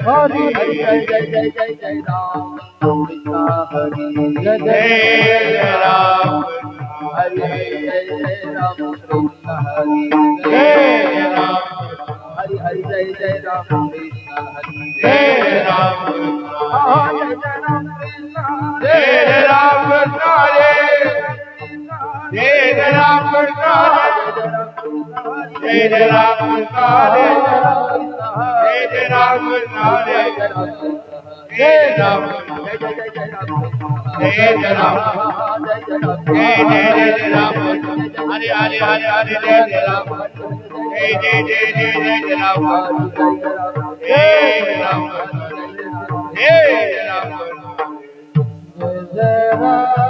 Hare Jai Jai Jai Jai Jai Ram Krishna Hare Jai Jai Ram Hare Jai Jai Ram Krishna Hare Jai Ram Hare Hare Jai Jai Ram Krishna Hare Jai Ram Jai Jai Ram Krishna Jai Ram Jai Jai Ram Krishna Jai Jai Ram Krishna Jai Ram Jai Ram Jai Jai Jai Ram Jai Ram Jai Jai Ram Hare Hare Hare Hare Jai Ram Jai Jai Jai Jai Jai Ram Jai Ram Jai Ram Jai Ram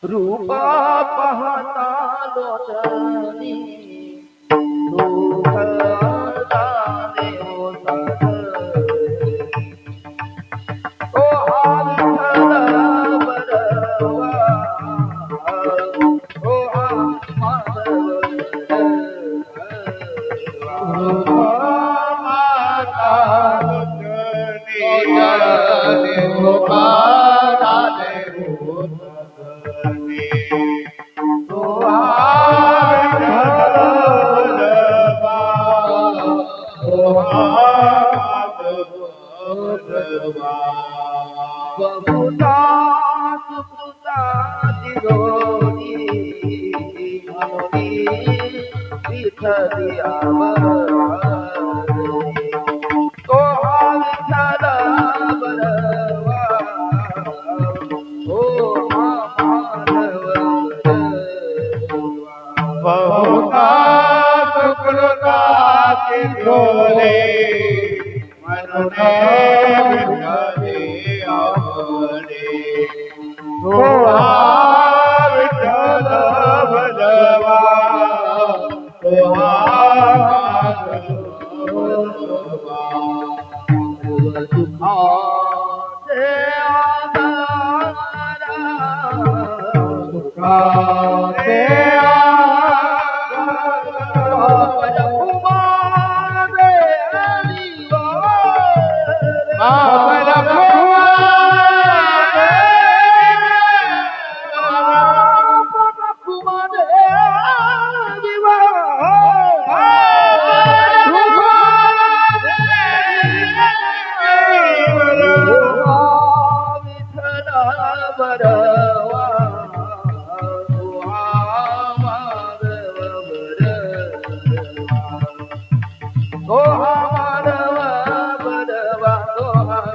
रूपा पाहता लोचनी दुःखता देव सद ओ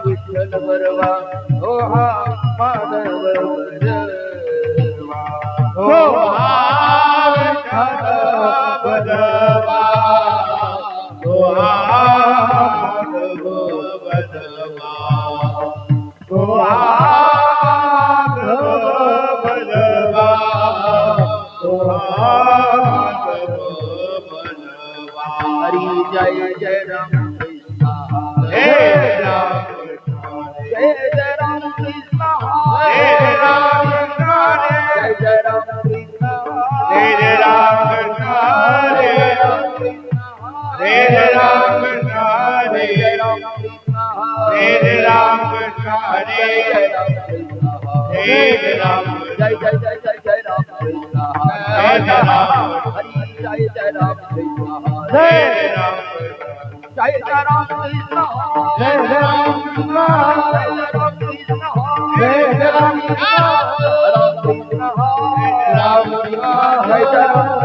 विठ्ठल बरवा ओ माधव रूपा माता लोचनी रूपा हरी जय जय राम कृष्ण जय राम जय जय राम कृष्ण जय जय राम कृष्ण जय जय राम कृष्ण राम कृष्ण जय जय राम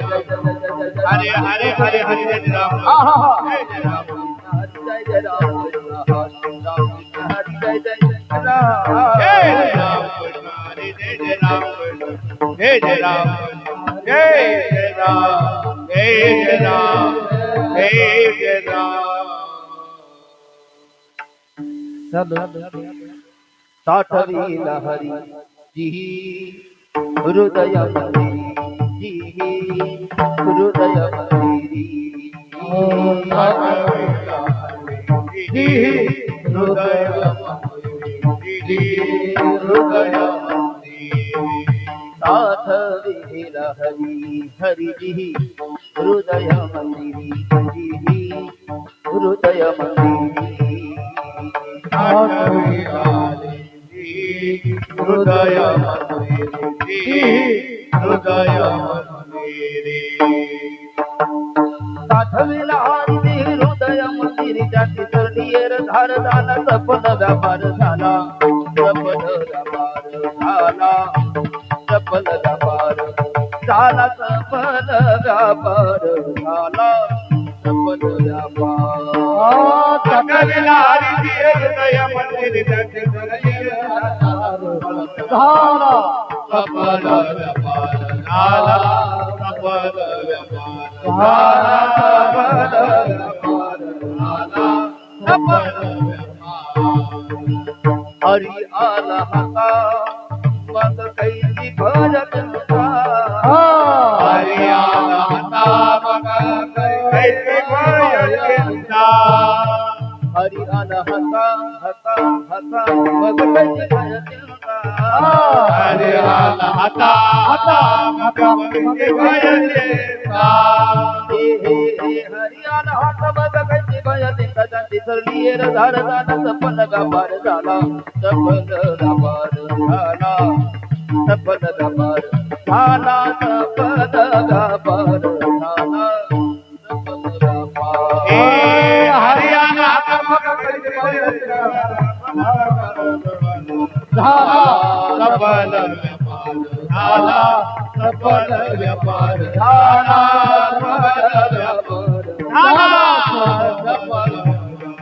हरे हरे हरे हरे राम जय जय राम जय जय राम जय जय राम जय जय राम साठवी लहरी जी हृदय मंदिरी जी हृदय मंदिरी जी हृदय हृदय साठवी लहरी हरि जी हृदय मंदिरी जी हृदय मंदिरी हृदय मंदिरे हृदय मंदिरे साठविला हरी हृदय मंदिरी जाती तरडीयर धार झाला सफल व्यापार झाला सफल व्यापार झाला सफल व्यापार झाला सफल व्यापार झाला सफल व्यापार साठविला हरी हृदय मंदिरे जाती झाला सफल व्यापार झाला सफल व्यापार झाला सफल व्यापार झाला सफल हरी आला हाता मग कैसी भजत हरी आला हाता मग कैसी भजत हरी आला हाता हाता हाता मग कैसी भजत हरी आला हाता हाता मग कैसी भजत हरी आला हाता मग कैसी भजत जाती सरलीर धार झाला सफल व्यापार झाला सफल व्यापार झाला सफल व्यापार झाला सफल व्यापार झाला सफल व्यापार हरी आला हाता मग कैसी भजत सफल व्यापार झाला सफल व्यापार झाला सफल व्यापार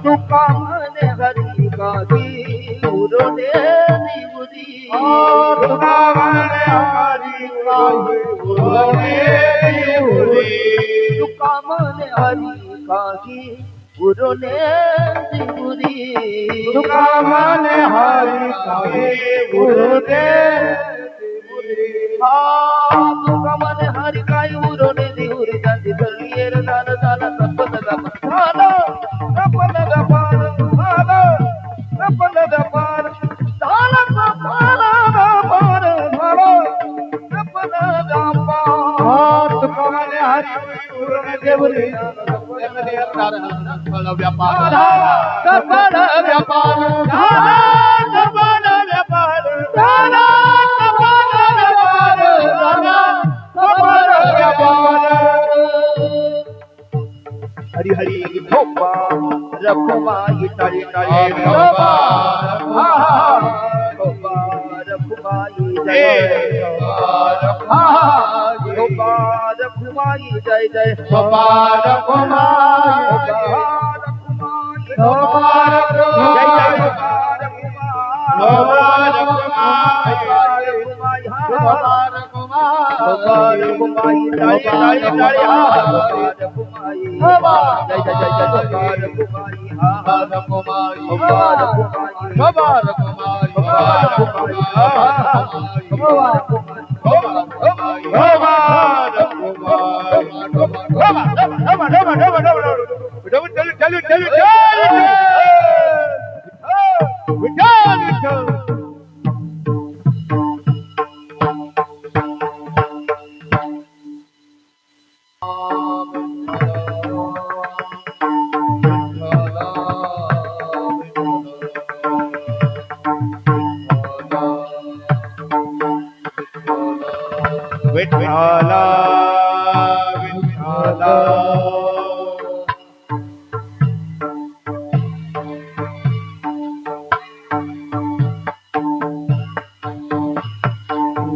तुका मने हरी काजी उरोने निवरी तुका मने हरी काजी तुका मने हरी काजी उरोने निवरी तुका मने हरी काजी उरोने तुका मने हरी काय उरोने निवरी जाती सरलीर झाला झाला सफल व्यापार झाला सफल व्यापार झाला सफल व्यापार झाला सफल व्यापार झाला सफल व्यापार तुका मने हरी उरोने देवरी सफल व्यापार सफल व्यापार झाला सफल व्यापार झाला सफल व्यापार झाला सफल व्यापार हरी हरी धोपा रखुमाई टाळी टाळी धोपा धोपा रखुमाई जय धोपा रखुमाई जय जय धोपा रखुमाई धोपा जय जय धोपा रखुमाई रखुमाई टाळी टाळी टाळी रखुमाई जय जय जय जय रखुमाई रखुमाई विठ्ठला विठ्ठला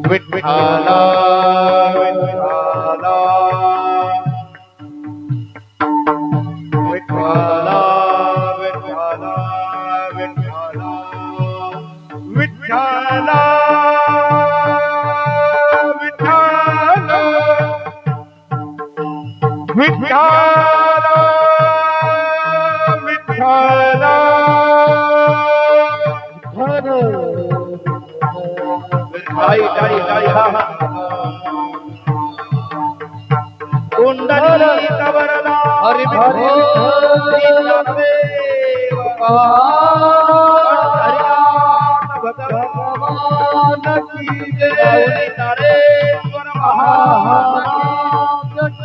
विठ्ठला विठ्ठला विठ्ठला विठ्ठला विठ्ठला विठ्ठला विठ्ठला विठ्ठला टाळी टाळी टाळी हा हा कुंडली कवरला हरी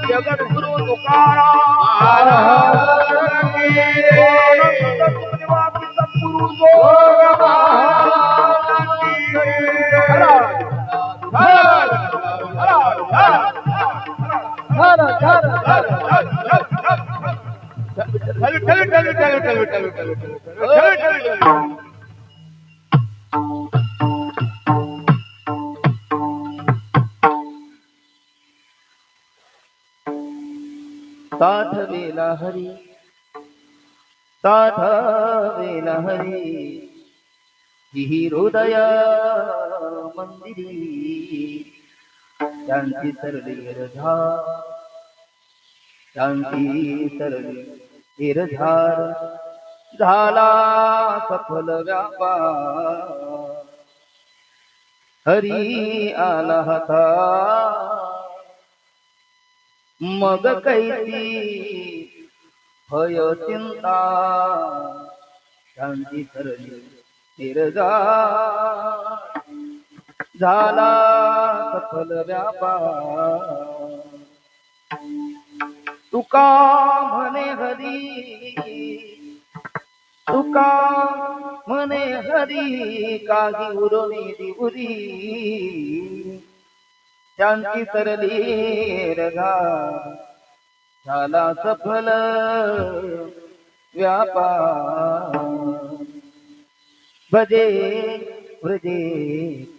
जगत गुरु साठवेला हरी साठवेला हरी ही हृदय मंदिरी शांती सरली रझार शांती सरली हिरझार झाला सफल व्यापार हरी आला हाता मग कैसी भय चिंता शांती सरली हिरझार झाला सफल व्यापार तुका म्हणे हरी तुका म्हणे हरी काही उरोनी दिवुरी शांती सरली रघा झाला सफल व्यापार भजे व्रजे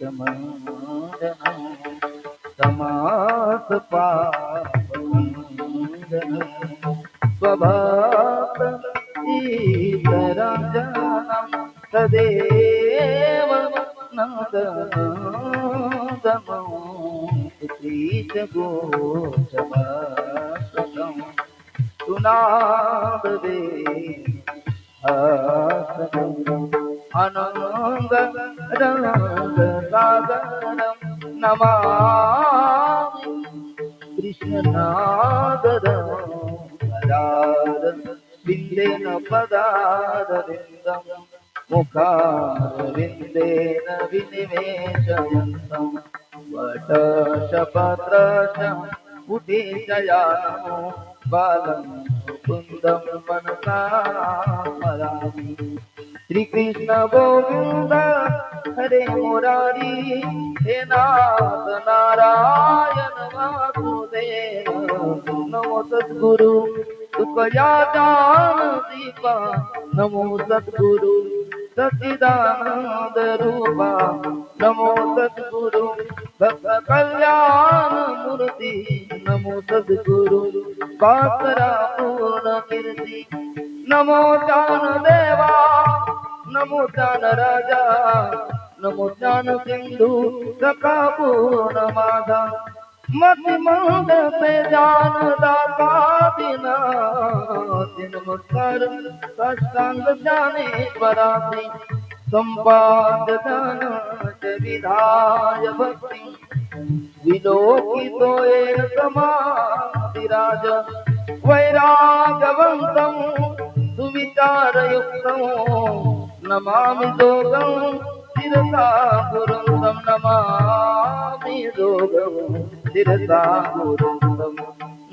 कमंडन समास पापंडन स्वभात ईतरांजनम सदैव नंदनम प्रीत गोचमासकं सुनाद दे आसकं अनंग रंग सागरं नमामि कृष्णनादरं पदार बिंदेन पदारविन्दं मुखारविन्देन विनिवेशयन्तं वटशपत्रश उदेशयामो बालं कुन्दं मनसा स्मरामि श्रीकृष्ण गोविंद हरे मुरारी हे नाथ नारायण वासुदेव नमो सद्गुरु तुकया जान दीपा नमो सद्गुरु सच्चिदानंद रूपा नमो सद्गुरु भक्त कल्याण मूर्ति नमो सद्गुरु पासरा पूर्ण कीर्ति नमो ज्ञान देवा नमो ज्ञान राजा नमो ज्ञान सिंधु सखा पूर्ण माधा मति मंद पे जान दाता बिना नमस्कार साष्टांग जाने परासी संपाद धन विधाय भक्ति विलोकितो समाधिराज वैरागवन्तं सुविचारयुक्तं नमामि दोगं शिरसा गुरुं नमामि दोगं शिरसा गुरुं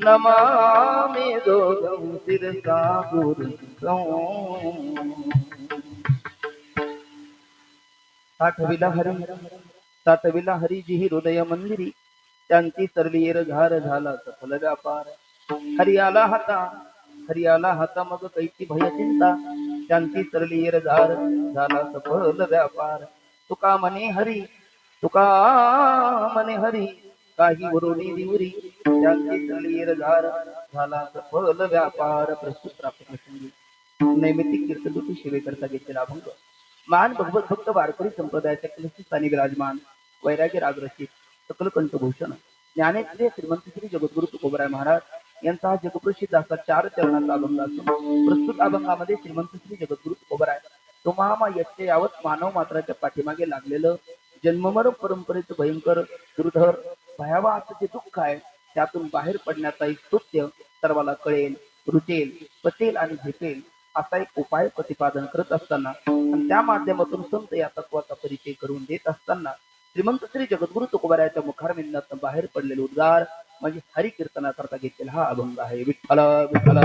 नमामि दोगं शिरसा गुरुं साठविला हरी जी ही हृदय मंदिरी त्यांची सरलीर झार झाला सफल व्यापार. हरियाला हाता मग कैची भय चिंता. त्यांची सरलीर झार झाला सफल व्यापार. तुका म्हणे हरी काही वरुणी दिवरी. त्यांची सरलीर झार झाला सफल व्यापार. प्रस्तुत प्राप्त प्रसंगी नैमित्तिक कीर्तनरूपी सेवेकरता घेतलेला अभंग. महान भगवत भक्त वारकरी संप्रदायाच्या स्थानी विराजमान वैराग्य रागरसिक सकल कंठभूषण ज्ञानेश्वरी श्रीमंत श्री जगद्गुरु तुकोबराय महाराज यांचा हा जगप्रसिद्ध असा 4 चरणाचा अभंग असून प्रस्तुत अभंगामध्ये श्रीमंत श्री जगद्गुरु तुकोबराय तुम्हामा यच्चे यावत मानव मात्राच्या पाठीमागे लागलेलं जन्ममरण परंपरेचं भयंकर दुर्धर भयावह असं जे दुःख आहे त्यातून बाहेर पडण्याचा एक स्तुत्य सर्वाला कळेल, रुचेल, पचेल आणि झेपेल असा एक उपाय प्रतिपादन करत असताना आणि त्या माध्यमातून संत या तत्वाचा परिचय करून देत असताना श्रीमंत श्री जगद्गुरु तुकोबरायाच्या मुखारविंदातून बाहेर पडलेले उद्गार म्हणजे हरी कीर्तनाकरता घेतलेला हा अभंग आहे. विठ्ठल विठ्ठल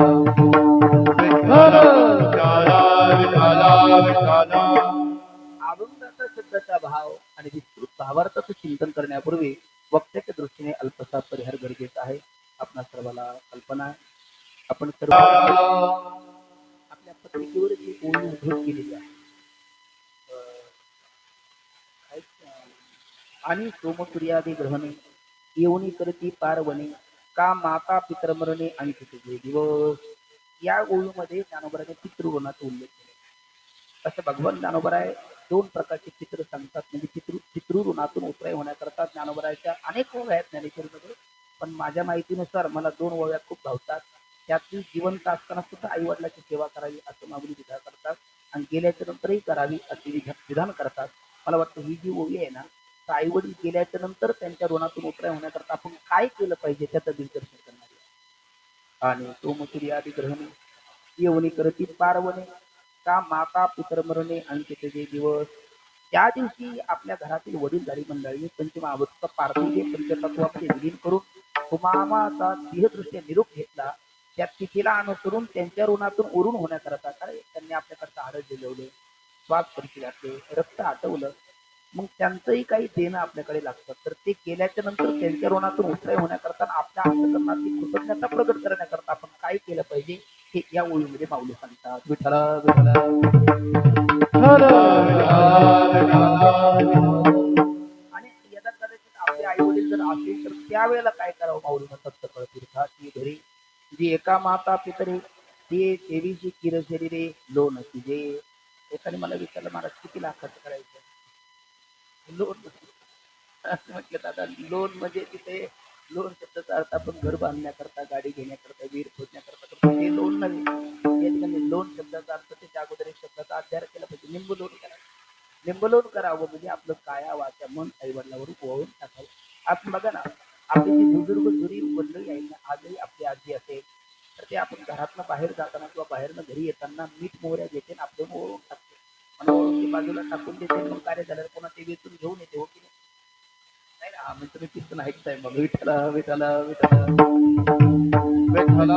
अभंगाचा शब्दाचा भाव आणि विस्तृत भावार्थाचं चिंतन करण्यापूर्वी वक्त्याच्या दृष्टीने अल्पसा परिहार गरजेचा आहे. आपणा सर्वाला कल्पना आहे आपण सर्व आपल्या पत्रिकेवर जी ओळी उद्धृत केलेली आहे आणि सोमसूर्यादी ग्रहणे येऊनी करती पारवणे का माता पितरमरणे अंकित तुझे दिवस. या ओळीमध्ये ज्ञानोबराने पितृगुणाचा उल्लेख केला. असं भगवान ज्ञानोबराय 2 प्रकारचे पितृ सांगतात. म्हणजे पितृऋणातून उतराई होण्याकरता ज्ञानोबरायच्या अनेक ओव्या आहेत ज्ञानेश्वरीमध्ये, पण माझ्या माहितीनुसार मला 2 ओव्या खूप भावतात. त्यातली जिवंत असताना सुद्धा आई वडिलाची सेवा करावी असं मागणी विधान करतात आणि गेल्याच्या नंतरही करावी असे विधान करतात. मला वाटतं ही जी ओवी आहे ना, आई वडील गेल्याच्या नंतर त्यांच्या ऋणातून उतराई होण्याकरता आपण काय केलं पाहिजे त्याचं दिग्दर्शन करणारी. आणि सोमसूर्यादी ग्रहणे येवणी करती पारवणे का माता पितरमरणे अंकित जे दिवस. त्या दिवशी आपल्या घरातील वडीलधारी मंडळीने पंचमहाभूत पार्थिव पंचतत्वामध्ये विलीन करून हुमामाचा देहदृष्ट्या निरोप घेतला. त्या तिथीला अनुसरून त्यांच्या ऋणातून उरून होण्याकरता काय त्यांनी आपल्याकडचं हाड दिलवले, श्वास परिचय घातले, रक्त आटवलं. मग त्यांचंही काही देणं आपल्याकडे लागतं. तर ते केल्याच्या नंतर त्यांच्या ऋणातून उतराई होण्याकरता आपल्या अंतकरणातली कृतज्ञता प्रगट करण्याकरता आपण काय केलं पाहिजे हे या ओळीमध्ये माऊली सांगतात. विठ्ठल आणि यदा कदाचित आपले आई वडील जर असतील तर त्यावेळेला काय करावं माऊलीनं सत्य कळतीर्था ती घरी जी एका माता पितरे ते देवीची किर शरीरे लोन जे. एकाने मला विचारलं महाराज किती लाखाचं करायचं. लोन म्हटलं दादा लोन म्हणजे तिथे लोन शब्दाचा अर्थ आपण घर बांधण्याकरता गाडी घेण्याकरता विहीर खोदण्याकरता करतो ते लोन नव्हे. या ठिकाणी लोन शब्दाचा अर्थ त्याच्या अगोदर एक शब्दाचा अध्ययन केला पाहिजे. लिंब लोन करावं. लिंब लोन करावं म्हणजे आपलं काया वाचा मन आईवडिलावरून ओळून टाकावं. आपण बघा ना आपली जी बुजुर्ग जुरी मंडळी आहे ना आजही आपली आजी असेल तर ते आपण घरातनं बाहेर जाताना किंवा बाहेरनं घरी येताना मीठ मोहऱ्या घेते ना आपलं ओळून टाकते. बाजूला टाकून देते मग कार्य झालं पुन्हा ते वेचून घेऊन येते. हो की नाही ना. म्हणजे तुम्ही कीर्तन ऐकताय मग विठ्ठल विठ्ठल विठ्ठल विठ्ठल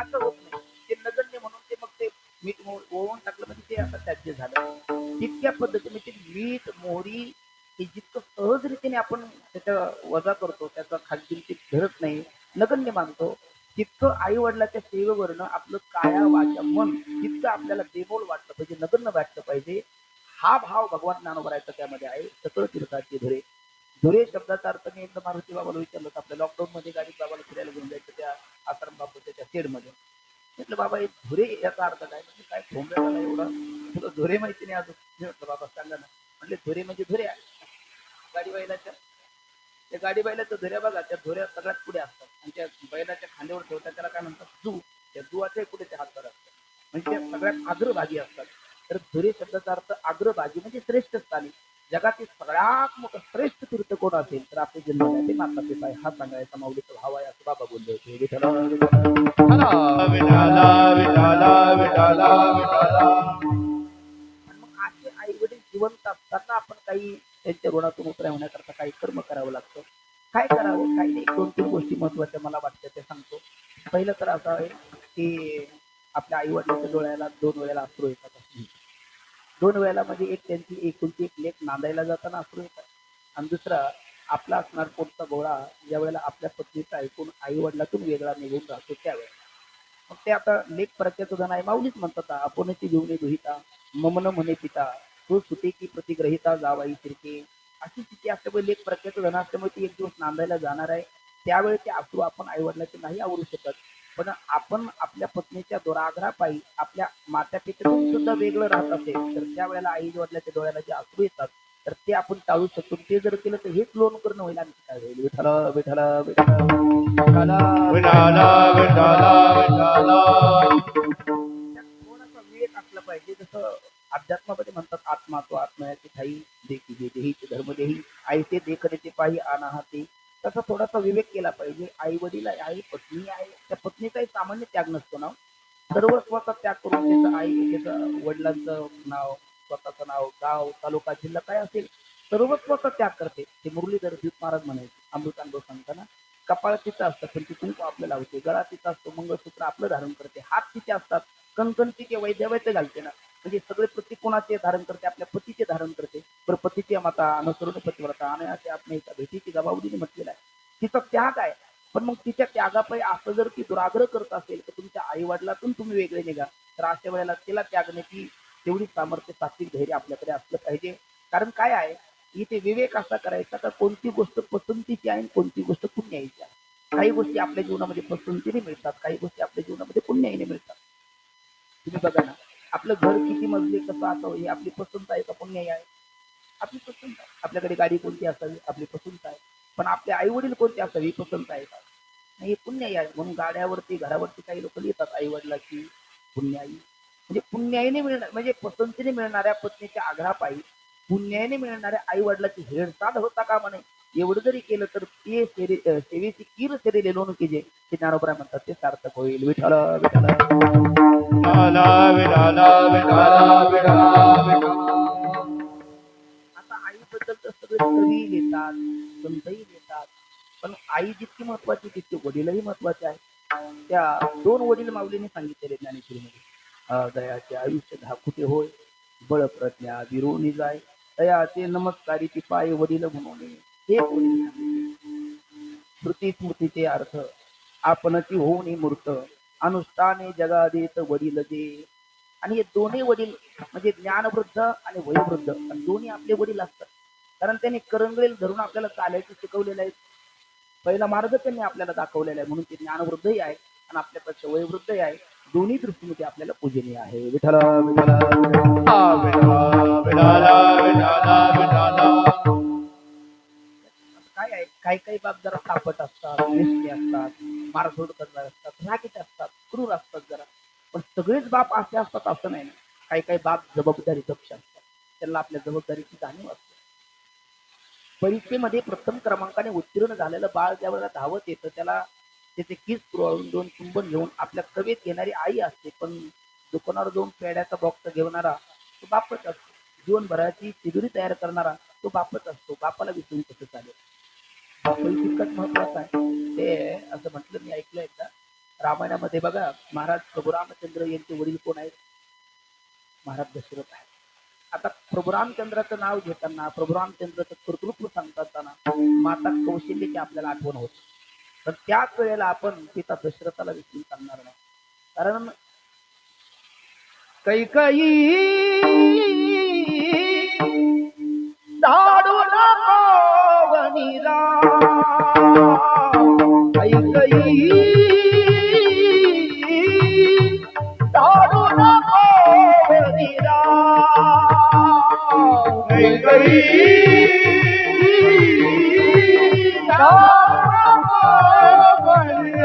असं होत नाही. ते नगण्य म्हणून ते मग ते मीठ ओवून टाकलं म्हणजे ते आता त्याचे झालं. तितक्या पद्धतीने ते मीठ मोहरी हे जितकं सहज रीतीने आपण त्याचा वजा करतो त्याचा खाद्यंची धरत नाही नगण्य मानतो तितकं आई वडिलाच्या सेवेवरनं आपलं काया वाचा मन जितकं आपल्याला बेमोल वाटलं पाहिजे नगण्य वाटलं पाहिजे. हा भाव भगवान ज्ञानोबरायचा त्यामध्ये आहे. सकळ तीर्थाची धुरे. धुरे शब्दाचा अर्थ मी एकदा मारुती बाबाला विचारलं होतं. आपल्या लॉकडाऊन मध्ये गाडीत बाबाला फिरायला घेऊन जायचं त्या आश्रम बापूच्या त्या शेडमध्ये. म्हटलं बाबा एक धुरे याचा अर्थ काय. म्हणजे काय ठोंबऱ्या झाला एवढा तुला धुरे माहिती नाही अजून. मी म्हटलं बाबा सांगा ना. म्हटले धुरे म्हणजे धुरे गाडी बैलाच्या त्या गाडी बैलाच्या धुऱ्या बघा त्या धुऱ्या सगळ्यात पुढे असतात आणि त्या बैलाच्या खांद्यावर ठेवतात त्याला काय म्हणतात जू. त्या जुवाच्याही पुढे ते हातभार असतात म्हणजे त्या सगळ्यात अग्रभागी असतात. तर धुरे शब्दाचा अर्थ अग्रभागी म्हणजे श्रेष्ठ स्थानी. जगातील सगळ्यात मोठं श्रेष्ठ तीर्थ कोण असेल तर आपले जन्मदाते माता पिता आहे. हा सांगायचा माऊलीचा भाव आहे असं बाबा बोलले होते. मग असे आई वडील जिवंत असताना आपण काही त्यांच्या ऋणातून उतराई होण्याकरता काही कर्म करावं लागतं. काय करावं काही नाही. 2-3 गोष्टी महत्वाच्या मला वाटतं ते सांगतो. पहिलं तर असं आहे की आपल्या आई वडिलांच्या डोळ्याला 2 वेळेला अश्रू येतात. 2 वेळेला म्हणजे एक त्यांची एकुलती एक लेक नांदायला जाताना अश्रू येतात आणि दुसरा आपला असणार पोटचा गोळा ज्या वेळेला आपल्या पत्नीचं ऐकून आई वडिलातून वेगळा निघून राहतो त्यावेळेला मग ते आता लेख परक्याचं धन आहे माऊलीच म्हणतात आपणची घेऊन दुहिता ममन म्हणे पिता तो सुते की प्रतिग्रहिता जावाई फिरके अशी स्थिती असल्यामुळे लेख परक्याचं धन असल्यामुळे ती एक दिवस नांदायला जाणार आहे त्यावेळी ते अश्रू आपण आई वडिलांचे नाही आवडू शकत पण आपण आपल्या पत्नीच्या दुराग्रहापायी आपल्या मात्या पित्यातून सुद्धा वेगळं राहत असेल तर त्यावेळेला आई वडिलाच्या डोळ्याला जे अश्रू येतात तर ते आपण टाळू शकतो ते जर केलं तर हेच लोन करणं होईल आणखी काय होईल विठ्ठल विठ्ठल विठ्ठल विठाला विठाला विठाला थोडासा विवेक असला पाहिजे जसं अध्यात्मामध्ये म्हणतात आत्मा तो आत्मयाची ठाई देखी जे देहीचे धर्म देही आईचे देखण्याचे पाही अनाहते तसा थोडासा विवेक केला पाहिजे आई वडील आहे आई पत्नी आहे त्या पत्नीचाही सामान्य त्याग नसतो ना सर्वस्वाचा त्याग करून त्याचं आई त्याचं वडिलांचं नाव स्वतःचं नाव गाव तालुका जिल्हा काय असेल सर्वस्वाचा त्याग करते ते मुरलीधर भीत महाराज म्हणायचे अमृतानुभव सांगताना कपाळ तिचं असतं पण ती कुंकू आपल्याला लावते गळा तिचा असतो मंगळसूत्र आपलं धारण करते हात तिचे असतात कंकण तिचे वैद्यवैद्य घालते ना म्हणजे सगळे प्रतीक कोणाचे धारण करते आपल्या पतीचे धारण करते पर पतीची माता अनुसरून पतिव्रता आणि असे आपण एका भेटीची जबाबदारीने म्हटलेला आहे तिचा त्याग आहे पण मग तिच्या त्यागापायी असं जर ती दुराग्रह करत असेल तर तुमच्या आई वडिलातून तुम्ही वेगळे निघा तर अशा वेळेला तिला त्यागण्याची तेवढी सामर्थ्य सात्विक धैर्य आपल्याकडे असलं पाहिजे कारण काय आहे इथे विवेक असा करायचा का कोणती गोष्ट पसंतीची आहे आणि कोणती गोष्ट पुण्याची आहे काही गोष्टी आपल्या जीवनामध्ये पसंतीने मिळतात काही गोष्टी आपल्या जीवनामध्ये पुण्याईने मिळतात तुम्ही बघा ना आपलं घर किती मजले कसं असावं हे आपली पसंत आहे का पुण्याई आहे आपली पसंत आहे आपल्याकडे गाडी कोणती असावी आपली पसंत आहे पण आपले आई वडील कोणते असावी पसंत आहे का नाही हे पुण्याई आहे म्हणून गाड्यावरती घरावरती काही लोक लिहितात आई वडिलाची पुण्याई म्हणजे पुण्याईने मिळणार म्हणजे पसंतीने मिळणाऱ्या पत्नीच्या आग्रहापायी पुण्याईने मिळणाऱ्या आई वडिलाची हेळसांड होता का म्हणे एवढं जरी केलं तर ते सेवेची कीर सेरेले लोण की जे ते ज्ञानोबराय म्हणतात ते सार्थक होईल विठ्ठल विठ्ठल विठाला विठाला विठाला विठाला आता आईबद्दल तर सगळे कवी लिहितात संतही लिहितात पण आई जितकी महत्वाची तितके वडीलही महत्वाचे आहे त्या दोन वडील माऊलीने सांगितलेले ज्ञानेश्वरीमध्ये दयाचे आयुष्य धाकुटे होय बळ प्रज्ञा विरोनी जाय दयाचे नमस्कारीची पाय वडील म्हणून हे वडील श्रुती स्मृतीचे अर्थ आपणची होऊन मूर्त अनुष्ठाने जगादेत वडील जे आणि हे दोन्ही वडील म्हणजे ज्ञानवृद्ध आणि वयोवृद्ध आणि दोन्ही आपले वडील असतात कारण त्यांनी करंगळील धरून आपल्याला चालायचं शिकवलेलं आहे पहिला मार्ग त्यांनी आपल्याला दाखवलेला आहे म्हणून ते ज्ञानवृद्धही आहे आणि आपल्यापेक्षा वयोवृद्धही आहे दोन्ही दृष्टीने ते आपल्याला पूजनीय आहे विठ्ठल विठ्ठल विठाला विठाला विठाला काय आहे काही काही बाब जरा तापट असतात निष्ठे असतात मारझोड करणारे असतात रागीट असतात क्रूर असतात जरा पण सगळेच बाप असे असतात असं नाही ना काही काही बाप जबाबदारी दक्ष असतात त्यांना आपल्या जबाबदारीची जाणीव असते परीक्षेमध्ये प्रथम क्रमांकाने उत्तीर्ण झालेलं बाळ ज्यावेळेला धावत येतं त्याला त्याचे किस पुरवून दोन चुंबन घेऊन आपल्या कवेत घेणारी आई असते पण दुकानावर जाऊन पेड्याचा बॉक्स घेणारा तो बापच असतो जीवनभराची तिजोरी तयार करणारा तो बापच असतो बापाला विसरून कसं चालेल बापही तितकंच महत्वाचं आहे ते असं म्हटलं मी ऐकलं एकदा रामायणामध्ये बघा महाराज प्रभू रामचंद्र यांचे वडील कोण आहेत महाराज दशरथ आहे आता प्रभू रामचंद्राचं नाव घेताना प्रभू रामचंद्राचं कर्तृत्व सांगताना माता कौशल्याची आपल्याला आठवण होते तर त्याच वेळेला आपण पिता दशरथाला विसरून चालणार नाही कारण कैकई धाडू नको वनिरा कैकई धाडू नको वनिरा कैकई धाडू नको वनिरा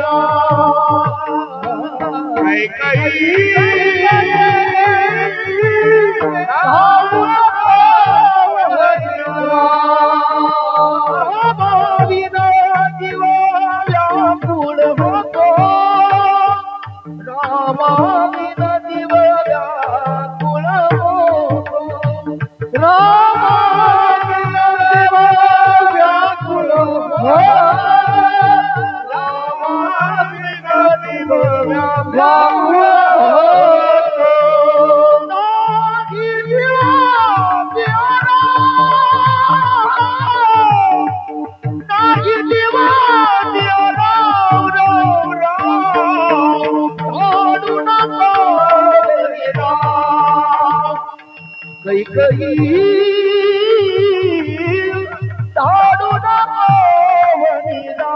कैकई धाडू नको वनिरा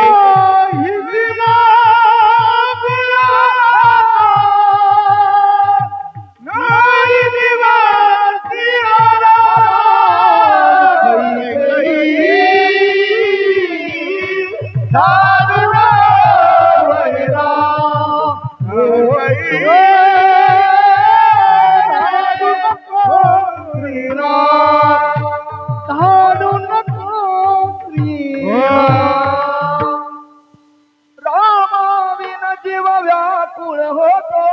नाही दिवा नाही दिवा सियारा धाडू नको वनिरा धाडू नको रामाविन जीव व्याकुळ होतो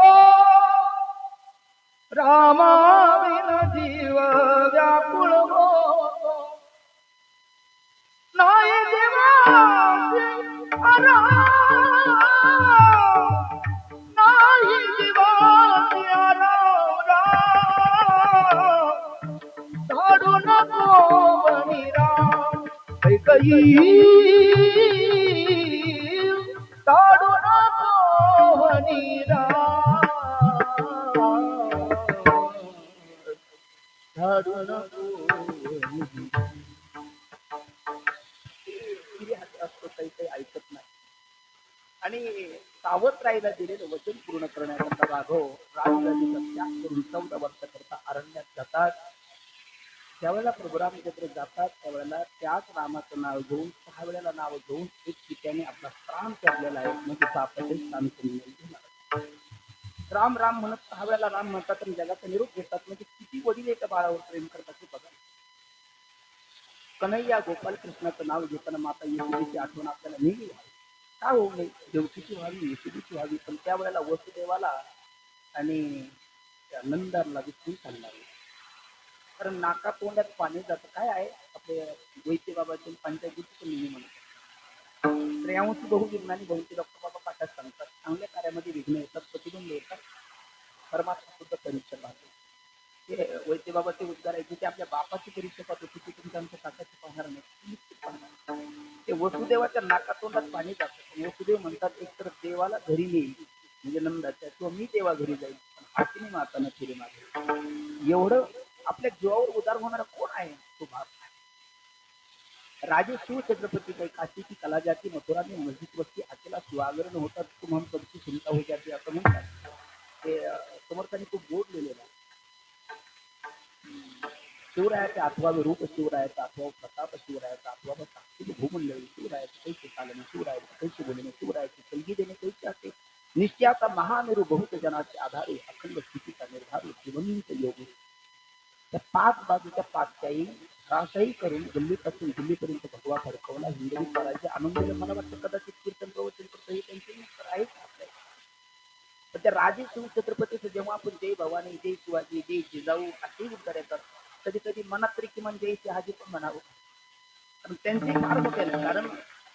रामाविन जीव व्याकुळ होतो नाही जीवाचे आराम नाही जीवाचे आराम धाडू नको बहिरा कैकई धाडू नको बहिरा धाडू नको असतो काही काही ऐकत नाही आणि सावध राहायला दिलेलं वचन पूर्ण करण्याकरता राघव राजगादीचा त्याग करून 14 वर्षाकरता अरण्यात जातात. ज्यावेळेला प्रभू रामचंद्र जातात त्यावेळेला त्याच रामाचं नाव घेऊन 6 वेळेला नाव घेऊन एक चित्याने आपला प्राण त्यागलेला आहे म्हणजे बापाचे स्थान घेणार राम राम म्हणत 6 वेळेला राम म्हणतात आणि जगाचा निरोप घेतात म्हणजे किती वडील एका बाळावर प्रेम करतात ते बघा. कन्हैया गोपाल कृष्णाचं नाव घेताना माता येशुदीची आठवण आपल्याला नेहमी व्हावी का होऊ नये देवकीची व्हावी येशुदीची व्हावी पण त्यावेळेला वसुदेवाला आणि नंदाला विसरून चालणार कारण नाका तोंडात पाणी जातं काय आहे आपले वैद्य बाबाचे पंचायतीचे नेहमी म्हणतात श्रेयांशी बहु विज्ञानी बहुते डॉक्टर बाबा पाठात सांगतात चांगल्या कार्यामध्ये विघ्न येतात प्रतिबंध येतात परमात्मा सुद्धा परीक्षा पाहतो ते वैद्य बाबाचे उद्गार आहे जिथे आपल्या बापाची परीक्षा पाहतो तिथे तुमच्या आमच्या काकाची पाहणार नाही ते वसुदेवाच्या नाकातोंडात पाणी जातं वसुदेव म्हणतात एकतर देवाला घरी येईल म्हणजे नंदाच्या किंवा मी देवा घरी जाईल पण हातीने माताना फिरे मागे एवढं आपल्या जीवावर उदार होणारा कोण आहे तो बाप राजे शिव छत्रपति काही काशी की कला जाती मथुरा में मस्जिद वस्ती अकेला शिवागरण होता तुम हम सबकी चिंता हो जाती असं म्हणतात ते समर्थांनी खूप बोध लिहिलेला शिवरायाचा आठवावे रूप शिवरायाचा आठवा प्रताप शिवरायाचा आठवावा साक्षी भूमंडळी शिवरायाचे कैसे चालणे शिवरायाचे कैसे बोलणे शिवरायाची कलगी देणे कैसे असते निश्चयाचा महामेरू बहुत जनाचे आधारे अखंड स्थितीचा निर्धार जिवंत योग त्या 5 बाजूच्या पाचशाही राशाही करून दिल्लीपासून दिल्लीपर्यंत भगवा फडकवला हिंदवी स्वराज्य आनंदीला मला वाटतं कदाचित कीर्तन प्रवचन करतो हे त्यांचे मित्र आहेच आपल्या पण त्या राजे शिव छत्रपतीचं जेव्हा आपण जय भवानी जय शिवाजी जय जिजाऊ असे उद्गार येतात कधी कधी मनात तरी किमान जय शहाजी पण म्हणावं कारण त्यांचे फार मोठे नाही कारण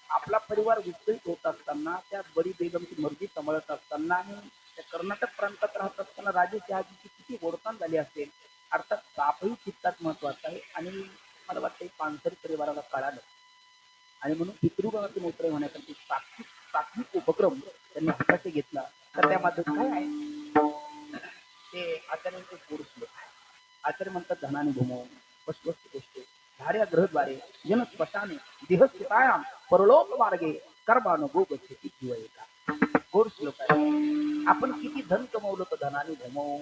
आपला परिवार विस्कळीत होत असताना त्या बडी बेगमची मर्जी सांभाळत असताना आणि त्या कर्नाटक प्रांतात राहत असताना राजे शहाजीची किती ओळखाण झाली असेल अर्थात बापही चित्तात महत्वाचा आहे आणि मला वाटतं पानसरी परिवाराला कळालं आणि म्हणून पितृगणाचे मोत्रे होण्यासाठी प्राथमिक उपक्रम त्यांनी हाताशी घेतला तर त्यामध्ये काय आहे ते आचार्यांचे गोड आचार्य म्हणतात धनाने घुमव वस्तुवस्तू गोष्टी धार्या ग्रहद्वारे जन स्मशाने देहस्थितायाम परलोक मार्गे कर्मानु गोग स्थिती जीव एका गोड श्लोक आहे आपण किती धन कमवलं तर धनाने घुमव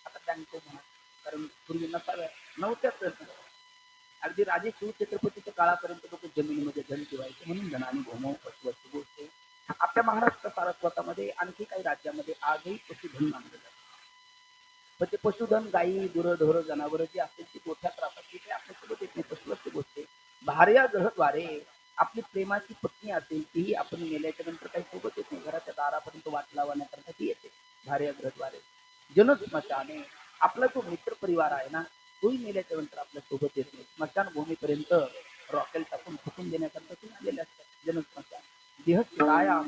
आता त्यांचं म्हणा कारण पूर्वी नसाव्या नव्हत्याच अगदी राजे शिव छत्रपतीच्या काळापर्यंत लोक जमिनीमध्ये धन ठेवायचे म्हणून धनाने घुमव वस्तू गोष्टी आपल्या महाराष्ट्र सारस्वतामध्ये आणखी काही राज्यामध्ये आजही पशुधन मानलं जातं पण ते पशुधन गायी गुरं जनावर जे असतील ती गोठ्यात राहतात तिथे आपल्यासोबत येत नाही पशुवस्तू गोष्टी भार्या ग्रहद्वारे आपली प्रेमाची पत्नी असेल तीही आपण मेल्याच्या नंतर काही सोबत येत नाही घराच्या दारापर्यंत वाट लावण्याकरता ती येते भार्या ग्रहद्वारे जनस्मशाने आपला जो मित्र परिवार आहे ना तोही मेल्याच्या नंतर आपल्या सोबत येत नाही स्मशान भूमीपर्यंत रॉकेल टाकून फुकून देण्याकरता ते आलेले असतात जनस्मशान देहस्थितायाम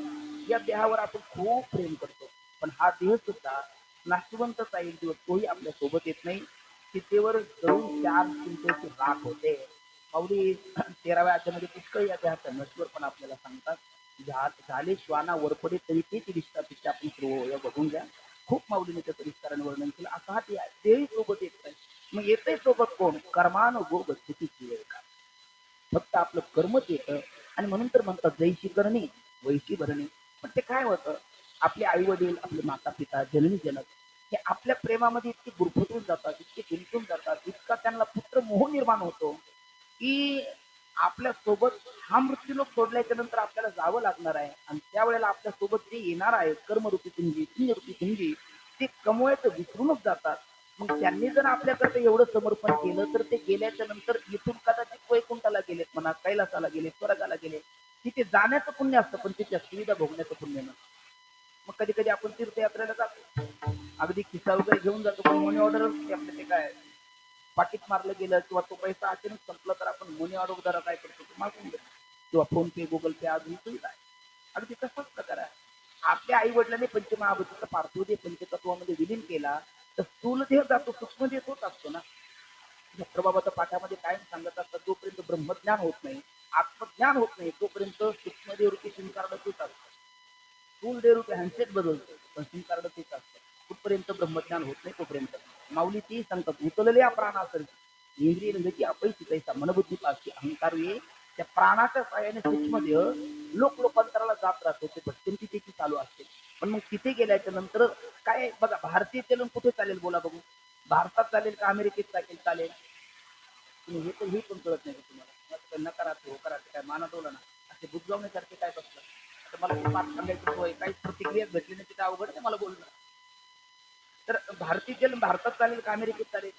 या देहावर आपण खूप प्रेम करतो पण हा देह सुद्धा नाशवंतचा एक दिवस तोही आपल्या सोबत येत नाही चितेवर जळून 4 चिंतेची राख होते माऊली 13व्या अध्यायामध्ये पुष्कळ या देहाचा नश्वर पण आपल्याला सांगतात झाले श्वाना वरपडे तरी तेच विष्टापेक्षा आपण सुरू होऊया बघून घ्या खूप माऊलीने त्याचं विस्ताराने वर्णन केलं. असा हा तेही सोबत येत नाही. मग येते सोबत कोण? कर्मानुगो गच्छती जीव एका. फक्त आपलं कर्मच येतं. आणि म्हणून तर म्हणतात जैशी करणी वैशी भरणी. पण ते काय होतं, आपले आई वडील, आपले माता पिता, जननी जनक हे आपल्या प्रेमामध्ये इतके गुरफटून जातात, इतके गुंतून जातात, इतका त्यांना पुत्र मोह निर्माण होतो की आपल्या सोबत हा मृत्यूलोक सोडल्याच्या नंतर आपल्याला जावं लागणार आहे. आणि त्यावेळेला आपल्या सोबत जे येणार आहे कर्मरूपी पुंजी, पुण्यरूपी पुंजी, ते कमवायचं विसरूनच जातात. मग त्यांनी जर आपल्याकडे एवढं समर्पण केलं तर ते गेल्याच्या नंतर इथून कदाचित वैकुंठाला गेलेत म्हणा, कैलासाला गेले, स्वर्गाला गेले, तिथे जाण्याचं पुण्य असतं पण तिथे सुविधा भोगण्याचं पुण्य नसतं. मग कधी कधी आपण तीर्थयात्रेला जातो, अगदी खिसा वगैरे घेऊन जातो, पण मनी ऑर्डर आपलं ते काय पाकिट मारलं गेलं किंवा तो पैसा अचानक संपला तर आपण मनी ऑर्डर द्वारा काय करतो, ते मागून घेतो किंवा फोन पे, गुगल पे आज ही सुविधा आहे. अगदी तसाच प्रकार आहे. आपल्या आई वडिलांनी पंचमहाभूताचा पार्थिव देह पंचतत्वामध्ये विलीन केला तर स्थूल देह जातो, सूक्ष्म देह तोच असतो ना. डॉक्टर पाठामध्ये काय सांगत असतात, जोपर्यंत ब्रह्मज्ञान होत नाही, आत्मज्ञान होत नाही, तोपर्यंत सूक्ष्म देह रूपी सिम कार्ड तोच असतं. स्थूल देह रूपी हँडसेट बदलतो पण सिम कार्ड तेच असतं. कुठपर्यंत ब्रह्मज्ञान होत नाही तोपर्यंत. माऊली ती सांगतात, उचलले प्राणा असेल इंद्रिय रंगाची अपैसी कैसा मनबुद्धी पाशी अहंकार ये. त्या प्राणाच्या साह्याने सूक्ष्म देह लोकांतराला जात राहतो, ते भटकंती त्याची चालू असते. पण मग तिथे गेल्याच्या नंतर काय बघा, भारतीय चलन कुठे चालेल बोला बघू? भारतात चालेल का अमेरिकेत चालेल? तुम्ही हे तर हे पण कळत नाही तुम्हाला. नकाराचे होकाराचे काय माना डोला ना असे बुजगावण्यासारखे काय बसतात. आता मला ते पाठ सांगायची सोय, काही प्रतिक्रिया भेटली नाही तिथे अवघड आहे मला बोलणं. तर भारतीय चलन भारतात चालेल का अमेरिकेत चालेल?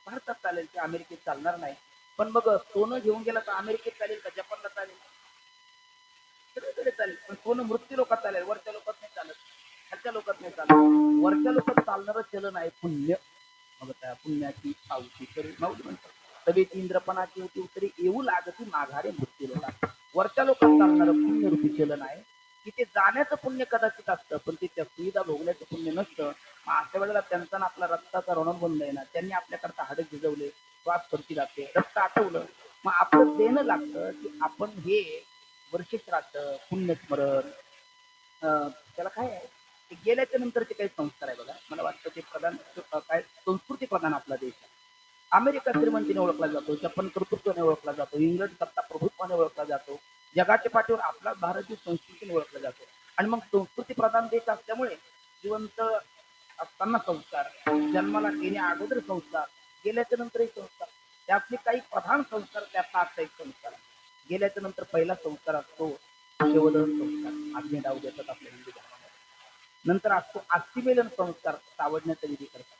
भारतात चालेल, की अमेरिकेत चालणार नाही. पण मग सोनं घेऊन गेला तर अमेरिकेत चालेल का जपानला चालेल? सगळीकडे चालेल. पण सोनं मृत्यू लोकात चालेल, वरच्या लोकात नाही चालत, खालच्या लोकात नाही चालत. वरच्या लोकात चालणारं चलन आहे पुण्य. मग त्या पुण्याची पावती तरी माऊली म्हणतात, तवेची इंद्रपणाची होती उत्तरी येऊ लागती माघारे मृत्यू लोकात. वरच्या लोकात चालणारं पुण्यरूपी चलन आहे. तिथे जाण्याचं पुण्य कदाचित असतं पण तिथे सुविधा भोगण्याचं पुण्य नसतं. मग अशा वेळेला त्यांचा आपला रक्ताचा ऋणबंध आहे ना, त्यांनी आपल्याकरता हाडं भिजवले, श्वास करती जाते, रक्त आठवलं, मग आपलं देणं लागतं की आपण हे वर्षश्राद्ध, पुण्यस्मरण, त्याला काय आहे, ते गेल्याच्या नंतरचे काही संस्कार आहे बघा. मला वाटतं ते प्रधान काय संस्कृती प्रधान आपला देश आहे. अमेरिका श्रीमंतीने ओळखला जातो, जपान कर्तृत्वाने ओळखला जातो, इंग्लंड सत्ता प्रभुत्वाने ओळखला जातो, जगाच्या पाठीवर आपला भारत ही संस्कृतीने ओळखला जातो. आणि मग संस्कृती प्रधान देश असल्यामुळे जिवंत असताना संस्कार, जन्माला येण्या अगोदर संस्कार, गेल्याच्या नंतरही संस्कार, त्यातले काही प्रधान संस्कार त्यातला आजचा एक संस्कार आहे. गेल्याच्या नंतर पहिला संस्कार असतो शेवदहन संस्कार, अग्नी डाव देतात आपल्या हिंदू धर्मामध्ये. नंतर असतो अस्थिमेलन संस्कार, सावडण्याचा विधी करतात.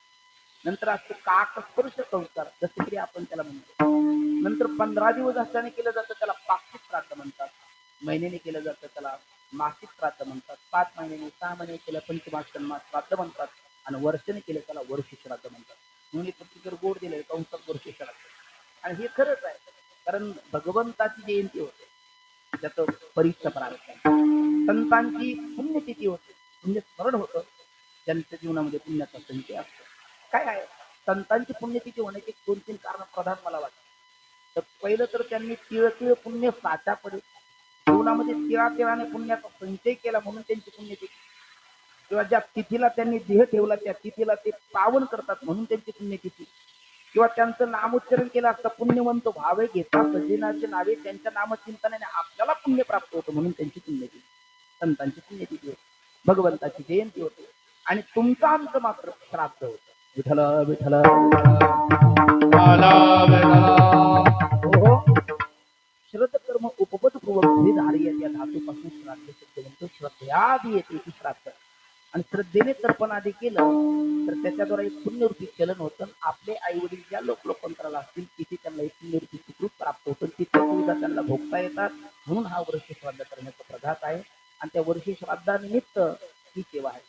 नंतर असतो काकस्पर्श संस्कार, जसे की आपण त्याला म्हणतो. नंतर 15 दिवस असल्याने केलं जातं त्याला पाक्षिक श्राद्ध म्हणतात. महिन्याने केलं जातं त्याला मासिक श्राद्ध म्हणतात. 5 महिन्याने, 6 महिने केलं पंचमास श्राद्ध म्हणतात. आणि वर्षाने केलं त्याला वर्ष श्राद्ध म्हणतात. म्हणून पत्रिकेवर गोड दिलंय कंसात वर्ष श्राद्ध. आणि हे खरंच आहे, कारण भगवंताची जयंती होते, त्याचं परीक्षा प्रारंभ, संतांची पुण्यतिथी होते, पुण्यस्मरण होतं, त्यांच्या जीवनामध्ये पुण्याचा संचय असतो. काय आहे संतांची पुण्यतिथी होण्याची 2-3 कारण प्रधान मला वाटतं. तर पहिलं तर त्यांनी तिळ पुण्य साचा पडेल, जीवनामध्ये तिळाने पुण्याचा संचय केला म्हणून त्यांची पुण्यतिथी, किंवा ज्या तिथीला त्यांनी देह ठेवला त्या तिथीला ते पावन करतात म्हणून त्यांची पुण्यतिथी, किंवा त्यांचं नामोच्चारण केलं असतं पुण्यवंत व्हावे घेता सज्जनाचे नावे, त्यांच्या नामचिंतनाने आपल्याला पुण्य प्राप्त होतं म्हणून त्यांची पुण्यतिथी, संतांची पुण्यतिथी होती, भगवंताची जयंती होती. आणि तुमचं आमचं मात्र श्राद्ध होतं. विठ्ठल विठ्ठल श्रद्ध कर्म उपपद पूर्वक धार्य या धातूपासून श्राद्ध शब्द म्हणतो. श्रद्धेआदी येते ती श्राद्ध. आणि श्रद्धेने तर्पण आधी केलं तर त्याच्याद्वारे एक पुण्यरूपी चलन होतं. आपले आई वडील ज्या लोकांतराला असतील तिथे त्यांना एक पुण्यरूपी सुकृत प्राप्त होतं, तिथे सुविधा त्यांना भोगता येतात. म्हणून हा वर्ष श्राद्ध करण्याचा प्रघात आहे. आणि त्या वर्षी श्राद्धानिमित्त ही सेवा आहे.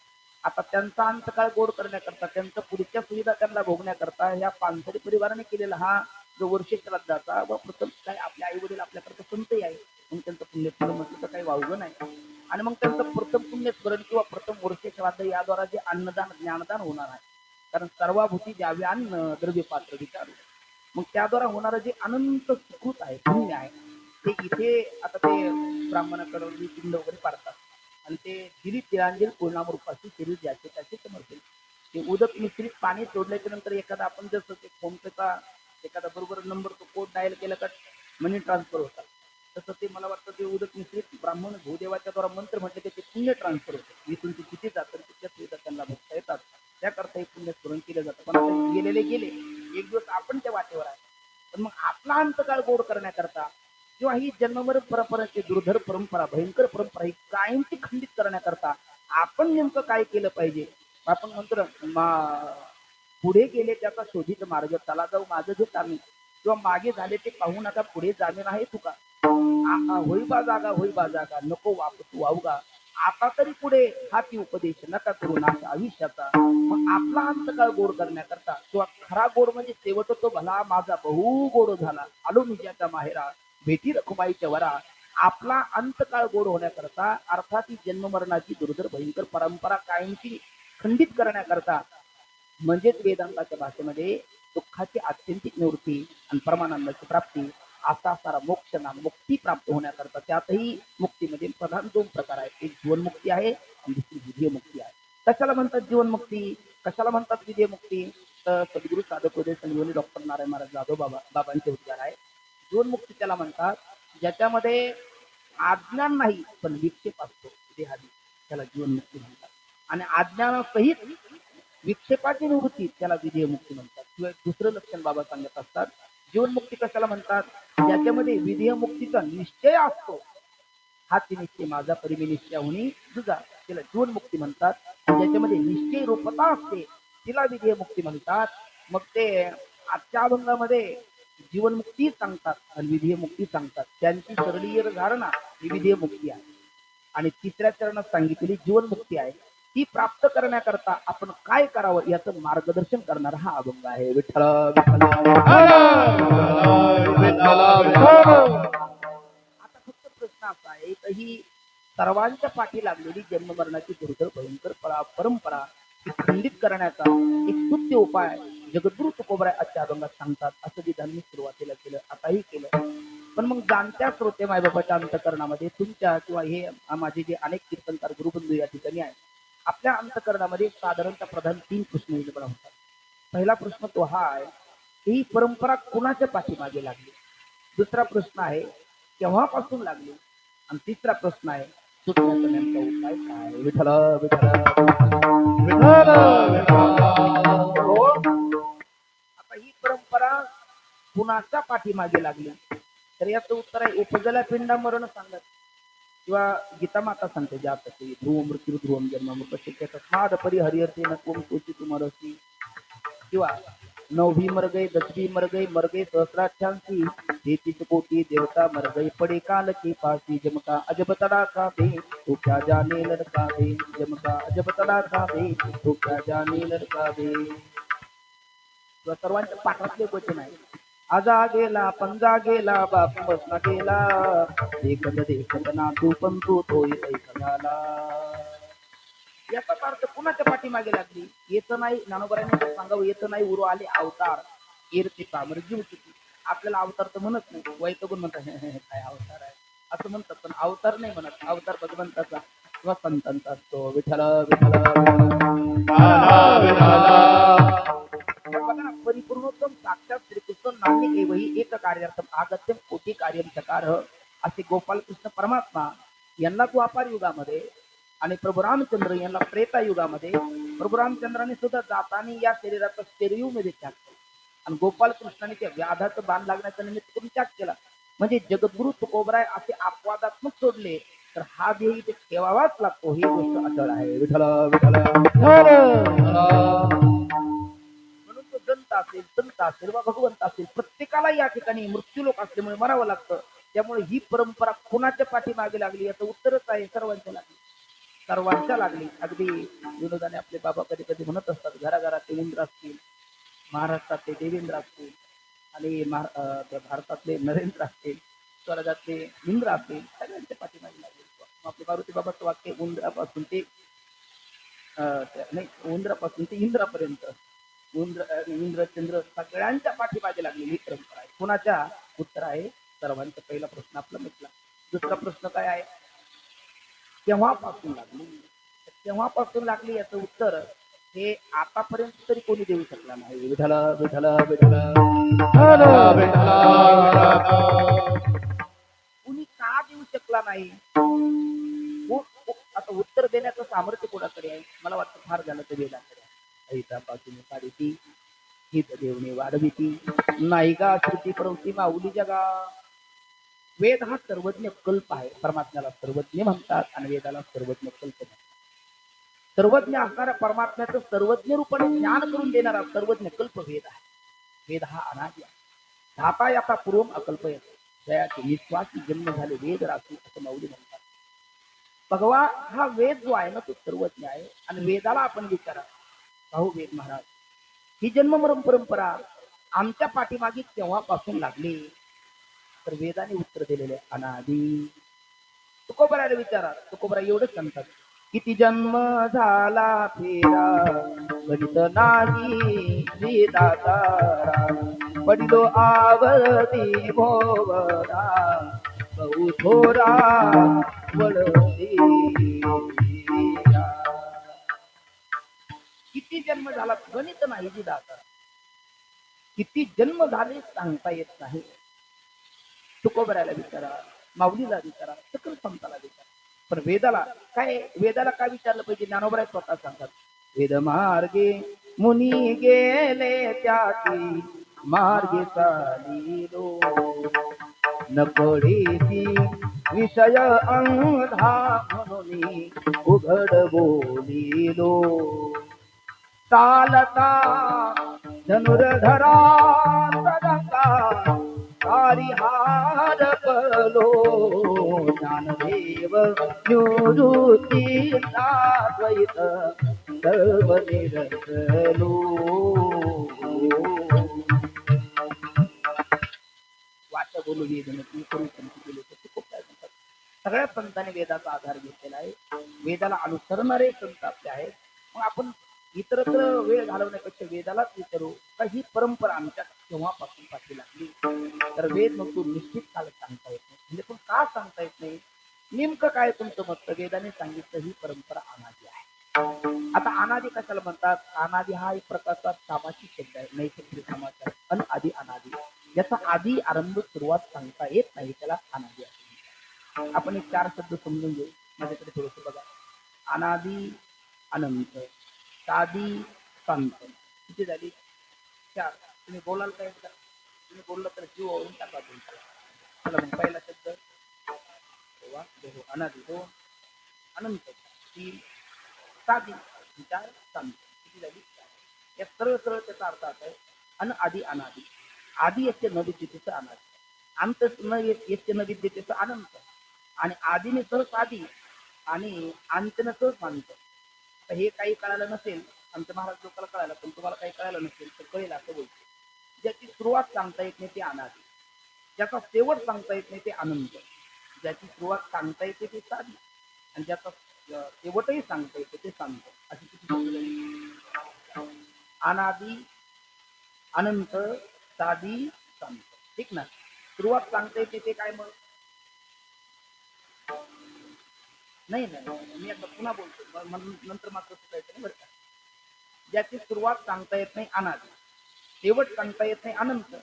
आता त्यांचा अंतकाळ गोड करण्याकरता, त्यांच्या पुढच्या सुविधा त्यांना भोगण्याकरता या पानसरी परिवाराने केलेला हा जो वर्ष श्राद्धाचा व प्रथम काय आपले आई वडील आपल्याकरता संतही आहे म्हणून त्यांचं पुण्यस्मरण म्हटलं तर काही वावगं नाही. आणि मग त्यांचं प्रथम पुण्यस्मरण किंवा प्रथम वर्ष श्राद्ध याद्वारा जे अन्नदान ज्ञानदान होणार आहे, कारण सर्वाभूती द्यावे अन्न द्रव्य पात्र विचारू, मग त्याद्वारा होणारं जे अनंत सुकृत आहे, पुण्य आहे, ते इथे आता ते ब्राह्मणाकडे पिंड वगैरे पाडतात. आणि ते दिली तिळांजली पूर्णामृपाशी शरीर ज्याचे त्याचे समर्पित. ते उदक मिश्रित पाणी सोडल्याच्या नंतर एखादा आपण जसं ते फोनपेचा एखादा बरोबर नंबर तो कोड डायल केला का मनी ट्रान्सफर होतात, तसं ते मला वाटतं ते उदक मिश्रित ब्राह्मण भूदेवाच्या द्वारा मंत्र म्हटले की ते पुण्य ट्रान्सफर होते. इथून ते किती जातात तितक्या सुविधा त्यांना बघता येतात. त्याकरता हे पुण्य स्मरण केलं जातं. पण आता गेलेले गेले, एक दिवस आपण त्या वाटेवर आहे. पण मग आपला अंतकाळ गोड करण्याकरता किंवा ही जन्मभर परंपराची दुर्धर परंपरा, भयंकर परंपरा ही कायमची खंडित करण्याकरता आपण नेमकं काय केलं पाहिजे. आपण म्हणतो पुढे गेले त्याचा शोधित मार्ग, चला जाऊ माझं जे आम्ही किंवा मागे झाले ते पाहू नका, पुढे जाणे नाही तुका. होई बा जागा, होई बा जागा, नको वापस वावगा. आता तरी पुढे हाती उपदेश, नका करू नाश आयुष्याचा. मग आपला अंतकाळ गोड करण्याकरता किंवा खरा गोड म्हणजे शेवट तो भला माझा बहु गोड झाला, आलो मी ज्याच्या माहेरा, भेटी रखुमाईच्या वरा. आपला अंतकाळ गोड होण्याकरता अर्थात ही जन्ममरणाची दुर्धर भयंकर परंपरा कायमची खंडित करण्याकरता म्हणजेच वेदांताच्या भाषेमध्ये दुःखाची आत्यंतिक निवृत्ती आणि परमानंदाची प्राप्ती असा सारा मोक्ष ना मुक्ती प्राप्त होण्याकरता. त्यातही मुक्तीमध्ये प्रधान दोन प्रकार आहेत, एक जीवनमुक्ती आहे आणि दुसरी विधेय मुक्ती आहे. कशाला म्हणतात जीवनमुक्ती, कशाला म्हणतात विधेय मुक्ती? तर सद्गुरू साधक उदय संजीवनी डॉक्टर नारायण महाराज जाधव बाबांचे उद्गार आहे. जीवनमुक्ती त्याला म्हणतात ज्याच्यामध्ये अज्ञान नाही पण विक्षेप असतो देहादी, त्याला जीवनमुक्ती म्हणतात. आणि अज्ञानासहित विक्षेपाची निवृत्ती त्याला विधेय मुक्ती म्हणतात. किंवा दुसरं लक्षण बाबा सांगत असतात, जीवनमुक्ती कशाला म्हणतात? ज्याच्यामध्ये विधेय मुक्तीचा निश्चय असतो, हा ती निश्चय माझा परिमी निश्चय होणी तुझा, त्याला जीवनमुक्ती म्हणतात. ज्याच्यामध्ये निश्चय रूपता असते तिला विधेय मुक्ती म्हणतात. मग ते आजच्या अभंगामध्ये जीवनमुक्ती सांगतात आणि विधेय मुक्ती सांगतात. त्यांची सरलीय धारणा ही विधेय मुक्ती आहे आणि तिसऱ्या चरणात सांगितलेली जीवनमुक्ती आहे. ती प्राप्त करण्याकरता आपण काय करावं याचं मार्गदर्शन करणारा हा अभंग आहे. विठ्ठल आता फक्त प्रश्न असा आहे की ही सर्वांच्या पाठी लागलेली जन्म मरणाची दुर्धर भयंकर परंपरा ही खंडित करण्याचा एक स्तुत्य उपाय जगद्गुरु तुकोबराय आजच्या अभंगात सांगतात. असं विधान सुरुवातीला केलं, आताही केलं. पण मग जाणत्या श्रोते मायबापाच्या अंतकरणामध्ये तुमच्या किंवा हे माझे जे अनेक कीर्तनकार गुरुबंधू या ठिकाणी आहेत, आपल्या अंतकरणामध्ये साधारणतः प्रधान 3 प्रश्न निर्माण होतात. पहिला प्रश्न तो हा आहे की ही परंपरा कुणाच्या पाठीमागे लागली. दुसरा प्रश्न आहे केव्हापासून लागली. आणि तिसरा प्रश्न आहे सुटण्याचा नेमका उपाय काय. विठ्ठल विठ्ठल आता ही परंपरा कुणाच्या पाठीमागे लागली तर याचं उत्तर आहे उपजल्या पिंडा मरण सांगत किंवा गीता माता सांगते ज्यापती ध्रुव मृत्यू ध्रुवम जन्म मृत तस्माद परिहरियते न कोम कोची तुमरसी. किंवा 9वी मर गई 10वीं मर गई सहस्राक्षांशी 33 कोटी देवता मर गई पड़े काल की फांसी जमका अजब तड़ाका दे तो क्या जाने लड़का दे जमका अजब तड़ाका दे तो क्या जाने लड़का दे. सर्वांच्या पाठातले वचन आहे. आजा गेला पंजा गेला बाप बसला गेला देखत देखत ना तू पण तू तोय ऐक झाला. याचा अर्थ कुणाच्या पाठीमागे लागली येत नाही. ज्ञानोबरांनी सांगावं येत नाही उरू आले अवतार कीर्ती पामर जीव चुकी. आपल्याला अवतार तर म्हणत नाही, वैतगुण म्हणतात काय अवतार आहे असं म्हणतात, पण अवतार नाही म्हणत. अवतार भगवंताचा किंवा संतांचा असतो. विठ्ठल विठ्ठल परिपूर्णोत्तम साक्षात श्रीकृष्ण नामनी एवही एक कार्यार्थम आगत्यम कोटी कार्यम चकार असे गोपालकृष्ण परमात्मा यांना द्वापार युगामध्ये आणि प्रभू रामचंद्र यांना त्रेता युगामध्ये प्रभू रामचंद्राने सुद्धा जाताना या शरीराचा शरीरमध्ये त्याग केला आणि गोपालकृष्णाने त्या व्याधाचं बाण लागण्याचा निमित्त करून त्याग केला. म्हणजे जगद्गुरु तुकोबराय असे अपवादात्मक सोडले तर हा देह इथे ठेवावाच लागतो. ही गोष्ट अचळ आहे. विठ्ठल विठ्ठल म्हणून तो दंत असेल संत असेल वा भगवंत असेल प्रत्येकाला या ठिकाणी मृत्यूलोक असल्यामुळे मरावं लागतं. त्यामुळे ही परंपरा कुणाच्या पाठीमागे लागली याचं उत्तरच आहे सर्वांच्या लागली. सर्वांच्या लागली. अगदी विनोदाने आपले बाबा कधी कधी म्हणत असतात घराघरातले इंद्र असतील, महाराष्ट्रातले देवेंद्र असतील आणि भारतातले नरेंद्र असतील, स्वर्गातले इंद्र असतील, सगळ्यांच्या पाठीमागे लागले. आपले मारुती बाबाचं वाक्य उंदरापासून ते नाही उंदरापासून ते इंद्रापर्यंत इंद्र चंद्र सगळ्यांच्या पाठीमागे लागलेली परंपरा आहे. कुणाच्या? उत्तर आहे सर्वांचा. पहिला प्रश्न आपला मिटला. दुसरा प्रश्न काय आहे? केव्हापासून लागली, केव्हापासून लागली याचं उत्तर हे आतापर्यंत तरी कोणी देऊ शकला नाही. विठ्ठल विठ्ठल विठ्ठल कुणी का देऊ शकला नाही? आता उत्तर देण्याचं सामर्थ्य कोणाकडे आहे? मला वाटतं फार झालं तर वेदाकडे आहे. ऐतापासून काढीती हित देवने वाढविती नाही का श्रुती प्रवृत्ती माऊली जगा. वेद हा सर्वज्ञ कल्प आहे. परमात्म्याला सर्वज्ञ म्हणतात आणि वेदाला सर्वज्ञ कल्प म्हणतात. सर्वज्ञ असणाऱ्या परमात्म्याचं सर्वज्ञ रूपाने ज्ञान करून देणारा सर्वज्ञ कल्प वेद आहे. वेद हा अनादि आहे. धाता याचा पूर्वम अकल्पयत जयाचे निस्वासी जन्म झाले वेद रासू असं माऊली म्हणतात. भगवा हा वेद जो आहे ना तो सर्वज्ञ आहे आणि वेदाला आपण विचारा भाऊ वेद महाराज ही जन्म मरण परंपरा आमच्या पाठीमागे केव्हापासून लागली? तर वेदाने उत्तर दिलेले अनादि. तुकोबराला विचारा, तुकोबरा एवढंच सांगतात किती जन्म झाला फेरा गणित नाही श्रीदातारा पडिलो आवती भोवरा बहु थोरा वळती. किती जन्म झाला गणित नाही जी दाता, किती जन्म झाले सांगता येत नाही. तुकोबराला विचारा, माऊलीला विचारा, सकल संताला विचारा. पण वेदाला काय विचारलं पाहिजे? ज्ञानोबराय स्वतः सांगतात वेद मार्गे मुनी गेले त्याची मार्गे चालिलो न पडेती विषय अंधा म्हणून उघड बोलिलो चालता धनुर्धरा सदका हरिहार पलो ज्ञानदेव निवृत्ती द्वैत सर्व निरसलो. वाचा बोलू वेदनती करून संत केले तर खूप काय म्हणतात. सगळ्या संतांनी वेदाचा आधार घेतलेला आहे. वेदाला अनुसरणारे संत आपले आहेत. मग आपण इतरत्र वेळ घालवण्यापेक्षा वेदालाच विचारू का ही परंपरा आमच्या केव्हापासून पाठी लागली? तर वेद मग निश्चित काल सांगता येत नाही. म्हणजे पण का सांगता येत नाही? नेमकं काय तुमचं मत? वेदाने सांगितलं ही परंपरा अनादि आहे. आता अनादि कशाला म्हणतात? अनादि हा एक प्रकारचा सामासिक शब्द आहे, नैसर्गिक समास आहे. अनादि अनादि याचा आधी आरंभ सुरुवात सांगता येत नाही, त्याला अनादि आहे. आपण एक 4 शब्द समजून घेऊ. माझ्याकडे थोडस बघा. अनादि अनंत साधी संत किती झाली? 4. तुम्ही बोलाल काय? तुम्ही बोलला तर जीव ओळून टाका तुमचा. चला मग पहिला शब्द अनादि 2 अनंत 3 साधी 4 संत किती झाली? या सरळ सरळ त्याचा अर्थ असा आहे अनआदि अनादि. आदि यस्य न विद्यते अनादि, अंत न यस्य न विद्यते अनंत आणि आदिने सह साधी आणि अंतने सह शांत. हे काही कळालं नसेल आमच्या महाराज लोकांना कळालं, पण तुम्हाला काही कळालं नसेल तर कळेल असं बोलतो. ज्याची सुरुवात सांगता येत नाही ते अनादि, ज्याचा शेवट सांगता येत नाही ते अनंत, ज्याची सुरुवात सांगता येते ते साधी आणि ज्याचा शेवटही सांगता येते ते शांत. अशी किती अनादि अनंत साधी शांत. ठीक ना? सुरुवात सांगता येते ते काय मग? नाही मी आता पुन्हा बोलतो नंतर मात्र सुटायचं नाही बरं का. ज्याची सुरुवात सांगता येत नाही अनादि, शेवट सांगता येत नाही अनंत,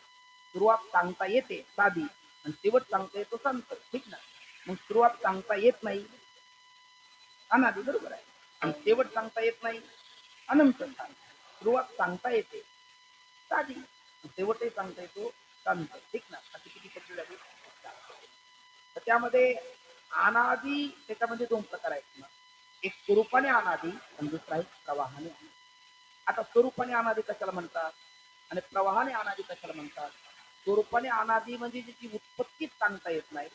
सुरुवात सांगता येते साधी आणि शेवट सांगता येतो शांत. ठीक ना? मग सुरुवात सांगता येत नाही अनादि बरोबर आहे आणि शेवट सांगता येत नाही अनंत. सुरुवात सांगता येते साधी शेवटही सांगता येतो शांत. ठीक ना? अशी किती शब्द झाली? तर त्यामध्ये अनादि त्याच्यामध्ये 2 प्रकार आहेत ना. एक स्वरूपाने अनादि आणि दुसरा आहे प्रवाहाने अनादि. आता स्वरूपाने अनादि कशाला म्हणतात आणि प्रवाहाने अनादि कशाला म्हणतात? स्वरूपाने अनादि म्हणजे ज्याची उत्पत्ती सांगता येत नाही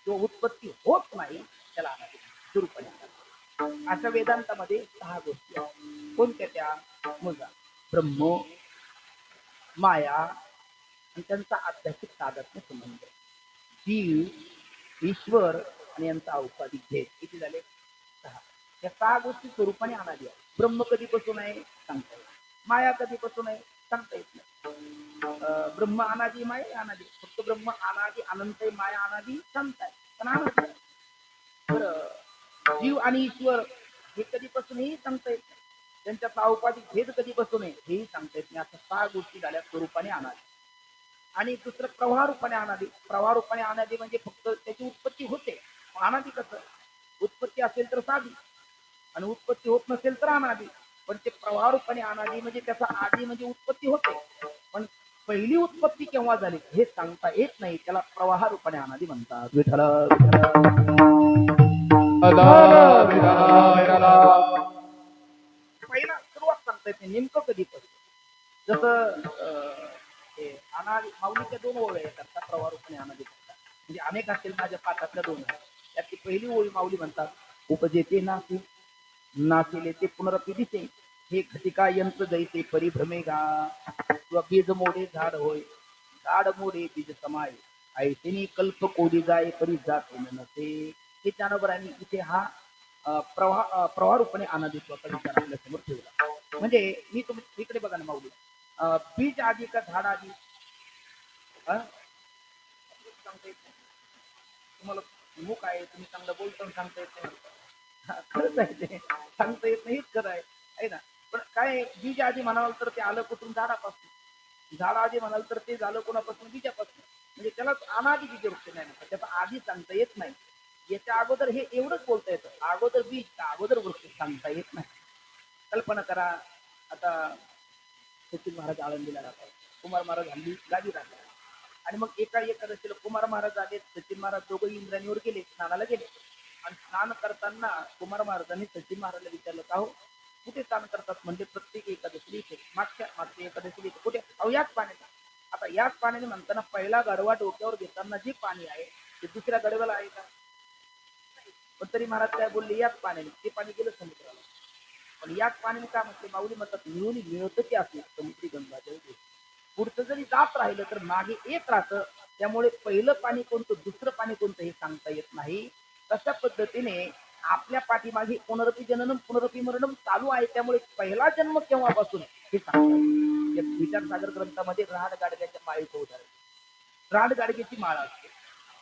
किंवा उत्पत्ती होत नाही त्याला अनादि स्वरूपाने अनादि. अशा वेदांतामध्ये 6 गोष्टी आहेत. कोणत्या त्या? मोजा. ब्रह्म, माया आणि त्यांचा आध्यात्मिक साधर्म्य संबंध, जीव, ईश्वर आणि यांचा औपाधिक भेद. किती झाले? 6. या 6 गोष्टी स्वरूपाने अनादि आहे. ब्रह्म कधीपासून आहे सांगता येत, माया कधीपासून आहे सांगता येत नाही. ब्रह्म अनादि, माया अनादि. फक्त ब्रह्म अनादि अनंत आहे, माया अनादि शांत आहे पण अनादि आहे. बरं जीव आणि ईश्वर हे कधीपासून हेही सांगता येत नाही. त्यांच्यातला औपाधिक भेद कधीपासून आहे हेही सांगता येत नाही. अशा 6 गोष्टी झाल्या स्वरूपाने अनादी. आणि दुसरं प्रवाह रूपाने अनादी. प्रवाह रूपाने अनादी म्हणजे फक्त त्याची उत्पत्ती होते. अनादी कसं? उत्पत्ती असेल तर साधी आणि उत्पत्ती होत नसेल तर अनादी. पण ते प्रवाह रूपाने अनादी म्हणजे त्याचा आदी म्हणजे उत्पत्ती होते. पण पहिली उत्पत्ती केव्हा झाली हे सांगता येत नाही. त्याला प्रवाह रूपाने अनादी म्हणतात. विठ्ठल पहिला सुरुवात सांगता येते नेमकं कधीपासून. जसं ते अनादी माऊलीच्या 2 ओळ्या येतात त्या प्रवाह रूपाने अनादी म्हणतात. म्हणजे अनेक असतील माझ्या पाठातल्या 2 आहेत. त्यातली पहिली ओळी माऊली म्हणतात उपजेते नासी नासिले ते पुनरपी दिसे हे घटिका यंत्र जैसे परिभ्रमे गा किंवा बीज मोडे झाड होय झाड मोडे बीज समाय ऐसेनी कल्प कोडी जाय परी जात नसे. हे ज्ञानोबरांनी इथे हा प्रवाह रूपाने अनादित्वाचा विचार आपल्या समोर ठेवला. म्हणजे मी तुम्ही इकडे बघा ना माऊली बीज आधी का झाड आधी सांगता येत नाही. तुम्हाला मुख आहे तुम्ही चांगलं बोलता सांगता येत नाही. खरंच आहे ते सांगता येत नाही खरं आहे ना. पण काय बीज आधी म्हणाल तर ते आलं कुठून झाडापासून. झाड आधी म्हणाल तर ते झालं कोणापासून बीजापासून. म्हणजे त्याला अनादी बीज वृक्ष नाही म्हणतात. त्याचा आधी सांगता येत नाही. याच्या अगोदर हे एवढंच बोलता येतं अगोदर बीज का अगोदर वृक्ष सांगता येत नाही. कल्पना करा आता सचिन महाराज आळंदीला राहतात. कुमार महाराज हल्ली गावी राहतात. आणि मग एका एकादशीला कुमार महाराज आले सचिन महाराज दोघंही इंद्राणीवर गेले स्नानाला गेले. आणि स्नान करताना कुमार महाराजांनी सचिन महाराजला विचारलं का हो कुठे स्नान करतात म्हणजे प्रत्येक एकादशीला इथे मागच्या एकादशीला इथे कुठे अहो याच पाण्याने. आता याच पाण्याने म्हणताना पहिला गडवा डोक्यावर घेताना जे पाणी आहे ते दुसऱ्या गडव्याला आहे का? पण तरी महाराज काय बोलले याच पाण्याने. ते पाणी गेलं समुद्राला. पण याच पाण्याने काय म्हटले माऊली म्हणतात मिळून मिळत की असेल समुद्री गंगाजळ पुढचं जरी जात राहिलं तर मागे येत राहतं. त्यामुळे पहिलं पाणी कोणतं दुसरं पाणी कोणतं हे सांगता येत नाही. तशा पद्धतीने आपल्या पाठीमागे पुनरपी जननम पुनरपी मरणम चालू आहे. त्यामुळे पहिला जन्म केव्हापासून हे सांगतात. विचारसागर ग्रंथामध्ये राड गाडग्याच्या माळेचं उदाहरण. राड गाडग्याची माळ असते.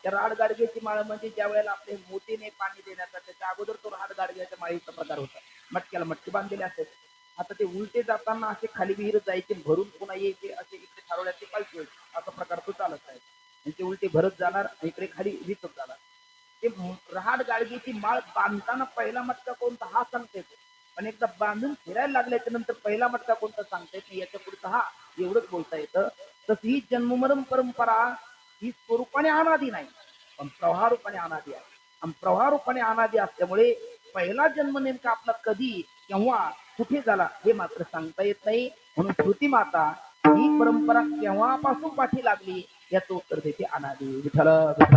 त्या राड गाडग्याची माळ म्हणजे ज्या वेळेला आपले मोतीने पाणी देण्याचा त्याच्या अगोदर तो राड गाडग्याच्या माळीचा प्रकार होता. मटक्याला मटके बांधलेले असायचे. आता ते उलटे जाताना असे खाली विहीर जायचे भरून पुन्हा यायचे असे इकडे थारोळ्याचे पालखी व्हायचे असा प्रकार तो चालत आहे. आणि ते उलटे भरत जाणार इकडे खाली विकत जाणार. ते रहाड गाडगीची माळ बांधताना पहिला मटका कोणता हा सांगता येतो. पण एकदा बांधून फिरायला लागल्याच्या नंतर पहिला मटका कोणता सांगता येत नाही. याच्या पुढचा हा एवढंच बोलता येतं. तशी ही जन्ममरण परंपरा ही स्वरूपाने अनादी नाही पण प्रवाह रूपाने अनादी आहे. आणि प्रवाह रूपाने अनादी असल्यामुळे पहिला जन्म नेमका आपला कधी केव्हा कुठे झाला हे मात्र सांगता येत नाही. म्हणून श्रुती माता ही परंपरा केव्हापासून पाठी लागली याचं उत्तर देते अनादी. विठ्ठल पण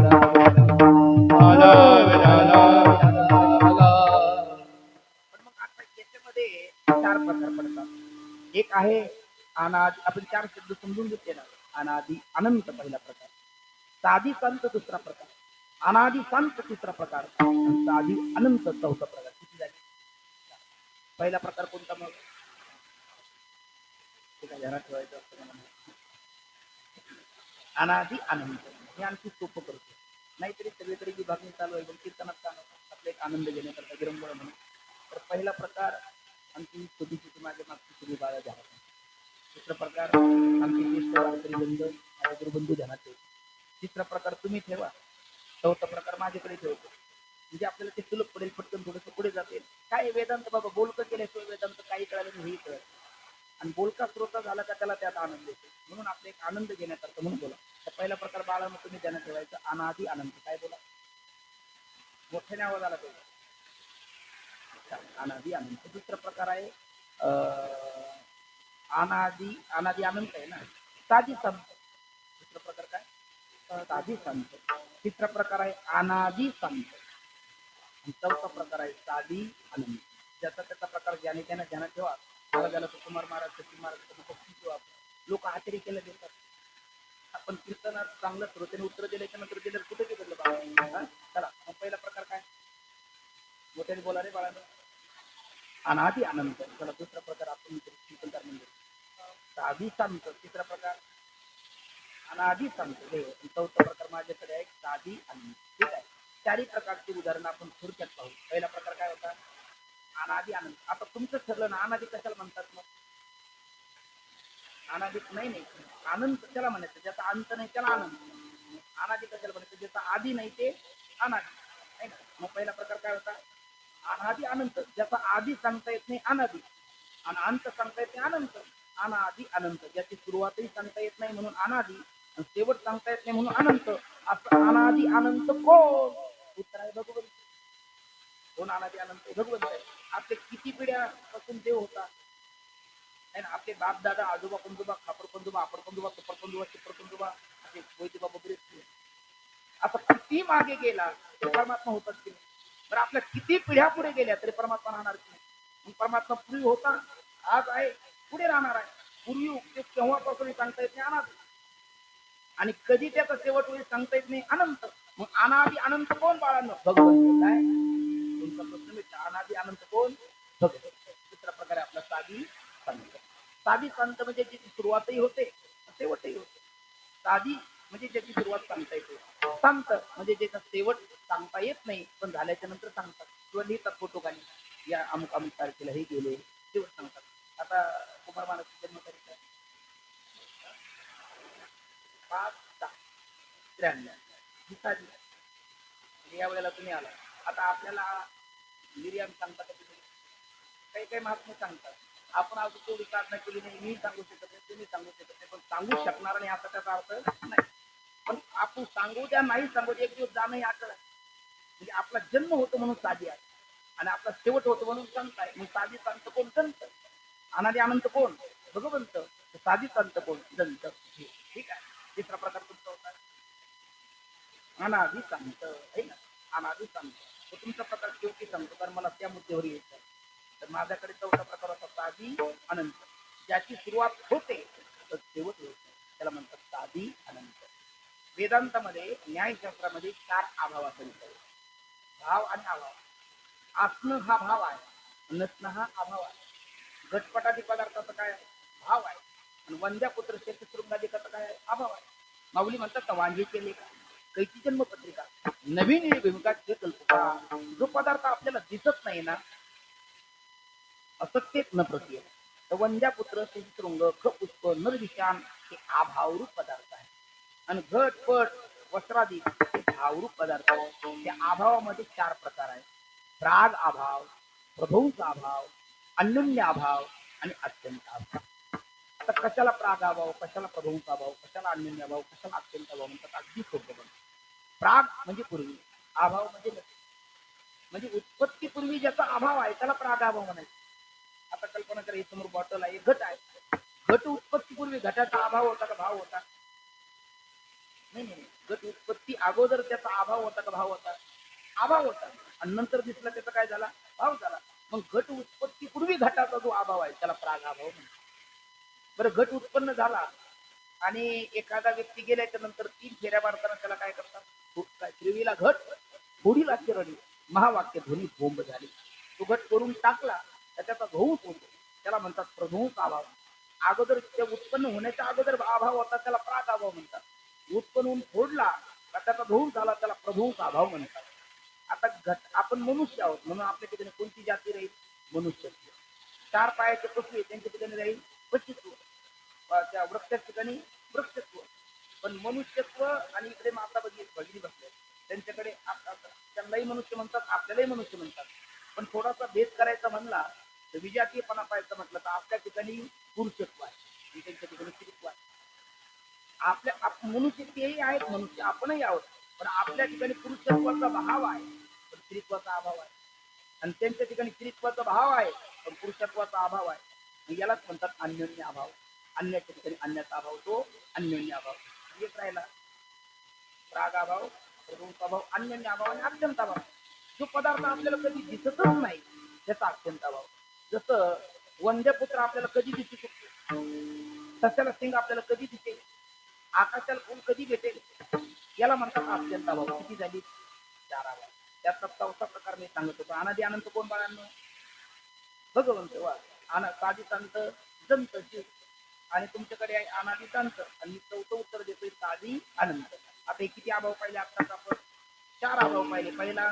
मग आता याच्यामध्ये 4 प्रकार पडतात. एक आहे अनादी. आपण 4 शब्द समजून घेतले ना. अनादी अनंत पहिला प्रकार. साधी संत दुसरा प्रकार. अनादी संत तिसरा प्रकार. साधी अनंत चौथा प्रकार. किती झाले? पहिला प्रकार कोणता मग? ध्यानात ठेवायचं असतं मला. अनादी अनंत हे आणखी सोपं करतो. नाहीतरी सगळीकडे विभागणी चालू आहे. कीर्तनात चालू आपला एक आनंद घेण्याकरता विरंगुळा म्हणून. तर पहिला प्रकार आणखी छोटी माझ्या मागची सगळी बाळा ध्यानात. दुसरा प्रकार आणखी ज्येष्ठ वारकरी बंधू माझे गुरुबंधू ध्यानात ठेव. तिसरा प्रकार तुम्ही ठेवा. चौथा प्रकार माझ्याकडे ठेवतो. म्हणजे आपल्याला ते सुलभ पडेल पटकन थोडंसं पुढे जाते. काय वेदांत बाबा बोलकं केल्याशिवाय वेदांत काही कळालं नाही हेही कळत. आणि बोलका श्रोता झाला का त्याला त्यात आनंद येतो. म्हणून आपले एक आनंद घेण्याकरता म्हणून बोला. तर पहिला प्रकार बाळानं तुम्ही ध्यानात ठेवायचं अनादी अनंत. काय बोला मोठ्याने आवाज आला पाहिजे. अनादी अनंत. दुसरा प्रकार आहे अनादी अनादी अनंत आहे ना साधी संत. दुसरा प्रकार काय साधी संत. तिसरा प्रकार आहे अनादी संत. आणि चौथा प्रकार आहे साधी अनंत. ज्याचा त्याचा प्रकार ज्याने त्याने ध्यानात ठेवा. महाराजाला कुमार महाराज सचिन महाराज लोक आश्चर्य केलं देतात. आपण कीर्तनात चांगलं श्रोतेने उत्तर दिल्याच्या नंतर दिलं कुठे गेलं बाळा. चला मग पहिला प्रकार काय मोठ्याने बोला रे बाळानं. अनादी अनंत. चला दुसरा प्रकार आपण कीर्तनकार म्हणजे साधी संत. तिसरा प्रकार अनादी संत. चौथा प्रकार माझ्याकडे आहे साधी अनंत. ठीक आहे. चारही प्रकारची उदाहरणं आपण थोडक्यात पाहू. पहिला प्रकार काय होता? अनादि अनंत. आता तुमचं ठरलं ना, अनादि कशाला म्हणतात मग? अनादि नाही, अनंत त्याला म्हणायचं ज्याचा अंत नाही त्याला अनंत. अनादि कशाला म्हणायचं? ज्याचा आधी नाही ते अनादि, आहे ना. मग पहिला प्रकार काय होता? अनादि अनंत. ज्याचा आधी सांगता येत नाही अनादि, आणि अंत सांगता येत नाही अनंत. अनादि अनंत. ज्याची सुरुवातही सांगता येत नाही म्हणून अनादि, आणि शेवट सांगता येत नाही म्हणून अनंत. असं अनादि अनंत कोण? उत्तर आहे भगवंत. कोण अनादि अनंत? भगवंत आहे. आपले किती पिढ्यापासून देव होता, आहे ना. आपले बाप दादा आजोबा पंजोबा खापर पंजोबा आपण पंजोबा सुपर पंजोबा चिपर पंजोबा असे वैद्यबा वगैरे आता किती मागे गेला तरी परमात्मा होतात की नाही? बरं आपल्या किती पिढ्या पुढे गेल्या तरी परमात्मा राहणार की नाही? मग परमात्मा पूर्वी होता, आज आहे, पुढे राहणार आहे. पूर्वी ते केव्हापासून सांगता येत नाही अनादि, आणि कधी त्याचा शेवट होईल सांगता येत नाही अनंत. मग अनादि अनंत कोण बाळांनो? भगवंत. काय तुमचा प्रश्न मिळता? अनादि अनंत कोण? भगवंत. दुसरा प्रकार आहे आपला साधी संत. साधी संत म्हणजे ज्याची सुरुवातही होते शेवटही होते. साधी म्हणजे ज्याची सुरुवात सांगता येते. संत म्हणजे ज्याचा शेवट सांगता येत नाही पण झाल्याच्या नंतर सांगतात किंवा लिहितात फोटो खाली, या अमुक अमुक तारखेला हे गेले, शेवट सांगतात. आता कुमार मानसची जन्मतारीख आहे 5/10/93. ही साधी. या वेळेला तुम्ही आला. आता आपल्याला निर्याम सांगता का तुम्ही? काही काही महात्मे सांगतात. आपण अजून तेवढी साधना केली नाही, मी सांगू शकत नाही, तुम्ही सांगू शकत नाही, पण सांगू शकणार नाही असा त्याचा अर्थ नाही. पण आपण सांगू द्या नाही सांगू द्या, एक दिवस जाणं हे आठवण आहे. म्हणजे आपला जन्म होतो म्हणून साधी आहे, आणि आपला शेवट होतो म्हणून संत आहे. मग साधी संत कोण? संत. अनादि अनंत कोण? भगवंत. साधी संत कोण? संत. ठीक आहे. तिसरा प्रकार तुमचा होता अनादि संत, आहे ना. अनादि संत. तो तुमचा प्रकार शेवटी सांगतो, कारण मला त्या मुद्द्यावर यायचं आहे. तर माझ्याकडे चौथा प्रकार होता साधी अनंत. ज्याची सुरुवात होते तर शेवट होते त्याला म्हणतात साधी अनंत. वेदांतामध्ये न्यायशास्त्रामध्ये 4 अभावाचा विचार आहे. भाव आणि अभाव. असणं हा भाव आहे, नसणं हा अभाव आहे. घटपटादी पदार्थाचा काय आहे? भाव आहे. आणि वंद्या पुत्र शेतशृंगादी कसं काय आहे? अभाव आहे. माऊली म्हणतात वांगीचे लेख, कैची जन्मपत्रिका, नवीन भूमिकाची कल्पना. जो पदार्थ आपल्याला दिसत नाही ना, असत्येत न प्रतीय, तर वंद्या पुत्र शेतशृंग ख पुष्प नरविशान हे अभावरूप पदार्थ आहे. आणि घट पट वस्त्रादी हे भावरूप पदार्थ आहे. त्या अभावामध्ये 4 प्रकार आहेत. प्राग अभाव, प्रभूंचा अभाव, अन्योन्य अभाव आणि अत्यंत अभाव. आता कशाला प्राग अभाव, कशाला प्रभूंचा अभाव, कशाला अन्योन्य अभाव, कशाला अत्यंत अभाव म्हणतात? अगदी सोपं बनतं. प्राग म्हणजे पूर्वी, अभाव म्हणजे नक्की, म्हणजे उत्पत्तीपूर्वी ज्याचा अभाव आहे त्याला प्राग अभाव म्हणायचं. आता कल्पना करा, समोर बॉटल आहे, घट आहे. घट उत्पत्तीपूर्वी घटाचा अभाव होता का भाव होता? नाही. घट उत्पत्ती अगोदर त्याचा अभाव होता का भाव होता? अभाव होता. आणि नंतर दिसला त्याचा काय झाला? भाव झाला. मग घट उत्पत्तीपूर्वी घटाचा जो अभाव आहे त्याला प्राग अभाव म्हणतात. बरं, घट उत्पन्न झाला आणि एखादा व्यक्ती गेल्याच्या नंतर 3 फेऱ्या मारताना त्याला काय करतात? त्रिवीला घट पुढील आचरणी महावाक्य ध्वनी बोंब झाली. तो घट करून टाकला तर त्याचा धोऊच होतो, त्याला म्हणतात प्रभूचा अभाव. अगोदर त्या उत्पन्न होण्याच्या अगोदर अभाव होता त्याला प्राग अभाव म्हणतात. उत्पन्न होऊन फोडला तर त्याचा धोऊन झाला त्याला प्रभूचा अभाव म्हणतात. आता घट, आपण मनुष्य आहोत म्हणून आपल्या ठिकाणी कोणती जाती राहील? मनुष्यत्व. 4 पायाचे पशु त्यांच्या ठिकाणी राहील पशुत्व, त्या वृक्षाच्या ठिकाणी वृक्षत्व. पण मनुष्यत्व आणि इकडे माता भगिनी बसल्या त्यांच्याकडे त्यांनाही मनुष्य म्हणतात, आपल्यालाही मनुष्य म्हणतात. पण थोडासा भेद करायचा म्हणला तर विजातीयपणा पाहायचं म्हटलं तर आपल्या ठिकाणी पुरुषत्व आहे आणि त्यांच्या ठिकाणी स्त्रीत्व आहे. आपल्या मनुष्य तेही आहेत, मनुष्य आपणही आहोत, पण आपल्या ठिकाणी पुरुषत्वाचा भाव आहे पण स्त्रीत्वाचा अभाव आहे, आणि त्यांच्या ठिकाणी स्त्रीत्वाचा भाव आहे पण पुरुषत्वाचा अभाव आहे. यालाच म्हणतात अन्योन्य अभाव. अन्याच्या ठिकाणी अन्याचा अभाव, तो अन्योन्य अभाव. येत राहिला प्राग अभाव, प्रभूचा अभाव, अन्योन्य अभाव आणि अत्यंत अभाव. जो पदार्थ आपल्याला कधी दिसतच नाही त्याचा अत्यंत अभाव. जसं वंद्यपुत्र आपल्याला कधी दिसू शकतो, सस्याला सिंग आपल्याला कधी दिसेल, आकाशाला फुल कधी भेटेल, याला म्हणतात अत्यंत अभाव. किती झाली? 4 अभाव. त्याचा 4था प्रकार मी सांगत होतो. अनादि अनंत कोण बाळांनो? भगवंत. वा साधी संत जंत जीव, आणि तुमच्याकडे आहे अनादि संत, आणि 4थं उत्तर देतोय साधी अनंत. आता हे किती अभाव पाहिले आताच आपण? चार अभाव पाहिले. पहिला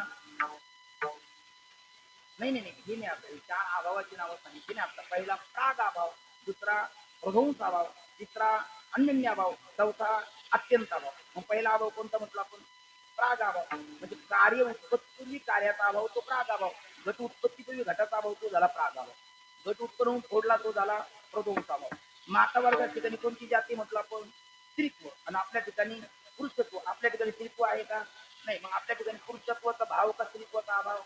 नाही नाही नाही, हे नाही आपल्याला चार अभावाची नावं सांगितली नाही आपला. पहिला प्राग अभाव, दुसरा प्रध्वंस अभाव, तिसरा अन्यन्य अभाव, चौथा अत्यंत अभाव. मग पहिला अभाव कोणता म्हटलं आपण? प्राग अभाव. म्हणजे कार्य उत्पत्तीपूर्वी कार्याचा अभाव तो प्राग अभाव. घट उत्पत्तीपूर्वी घटाचा अभाव तो झाला प्राग अभाव. घट उत्पन्न होऊन फोडला तो झाला प्रध्वंस अभाव. माता वर्गाच्या ठिकाणी कोणती जाती म्हटलं आपण? स्त्रीत्व. आणि आपल्या ठिकाणी पुरुषत्व. आपल्या ठिकाणी स्त्रीत्व आहे का? नाही. मग आपल्या ठिकाणी पुरुषत्वाचा भाव का स्त्रीत्वाचा अभाव?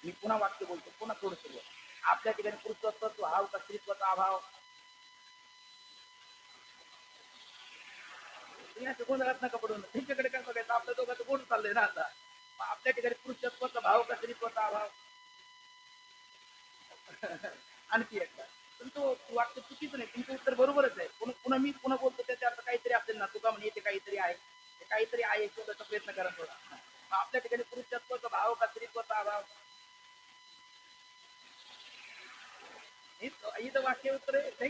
मी पुन्हा वाक्य बोलतो, पुन्हा थोडस बोल. आपल्या ठिकाणी पुरुषत्वाचा भाव का स्त्रीत्वाचा अभाव? गोंधळात नका पडून. त्यांच्याकडे काय बघायचं, आपल्या दोघांचं गोड चाललंय ना आता. आपल्या ठिकाणी पुरुषत्वाचा भाव का स्त्रीत्वाचा अभाव? आणखी एकदा. पण तो वाक्य चुकीचं नाही, तुमचं उत्तर बरोबरच आहे. पुन्हा मी पुन्हा बोलतो त्याच्या अर्थ काहीतरी असेल ना. तुका म्हणे ते काहीतरी आहे, ते काहीतरी आहे शोधायचा प्रयत्न करा थोडा. आपल्या ठिकाणी पुरुषत्वाचा भाव का स्त्रीत्वाचा अभाव? इथं वाक्य उत्तर आहे.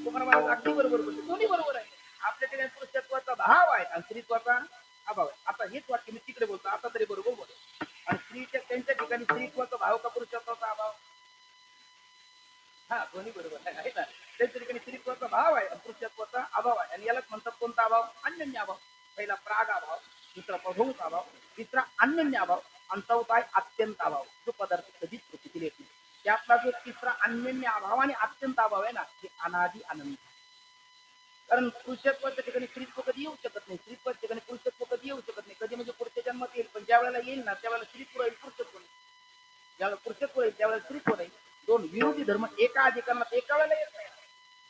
तुम्हाला अगदी बरोबर बोलतो, दोन्ही बरोबर आहे. आपल्या ठिकाणी पुरुषत्वाचा भाव आहे आणि स्त्रीत्वाचा अभाव आहे. आता हेच वाक्य मी तिकडे बोलतो, आता तरी बरोबर बोलतो. आणि स्त्रीच्या त्यांच्या ठिकाणी स्त्रीत्वाचा भाव का पुरुषत्वाचा अभाव? हा, दोन्ही बरोबर आहे ना. त्यांच्या ठिकाणी स्त्रीत्वाचा भाव आहे आणि पुरुषत्वाचा अभाव आहे. आणि यालाच म्हणतात कोणता अभाव? अन्यन्य अभाव. पहिला प्राग अभाव, दुसरा प्रध्वंस अभाव, तिसरा अन्यन्य अभाव आणि चौथा आहे अत्यंत अभाव, जो पदार्थ कधीच प्रकृतीला येत नाही. त्यातला जो तिसरा अन्यन्य अभाव आणि अत्यंत अभाव आहे ना, हे अनादि अनंत. कारण पुरुषत्वाच्या ठिकाणी स्त्रीत्व कधी येऊ शकत नाही, स्त्रीत्वाच्या ठिकाणी पुरुषत्व कधी येऊ शकत नाही. कधी म्हणजे पुढच्या जन्मात येईल, पण ज्या वेळेला येईल ना त्यावेळेला स्त्रीत्व राहील, पुरुषत्व नाही. ज्यावेळेला पुरुषत्व येईल त्यावेळेला स्त्रीत्व नाही. दोन विरोधी धर्म एका अधिकरणात एका वेळेला येत नाही.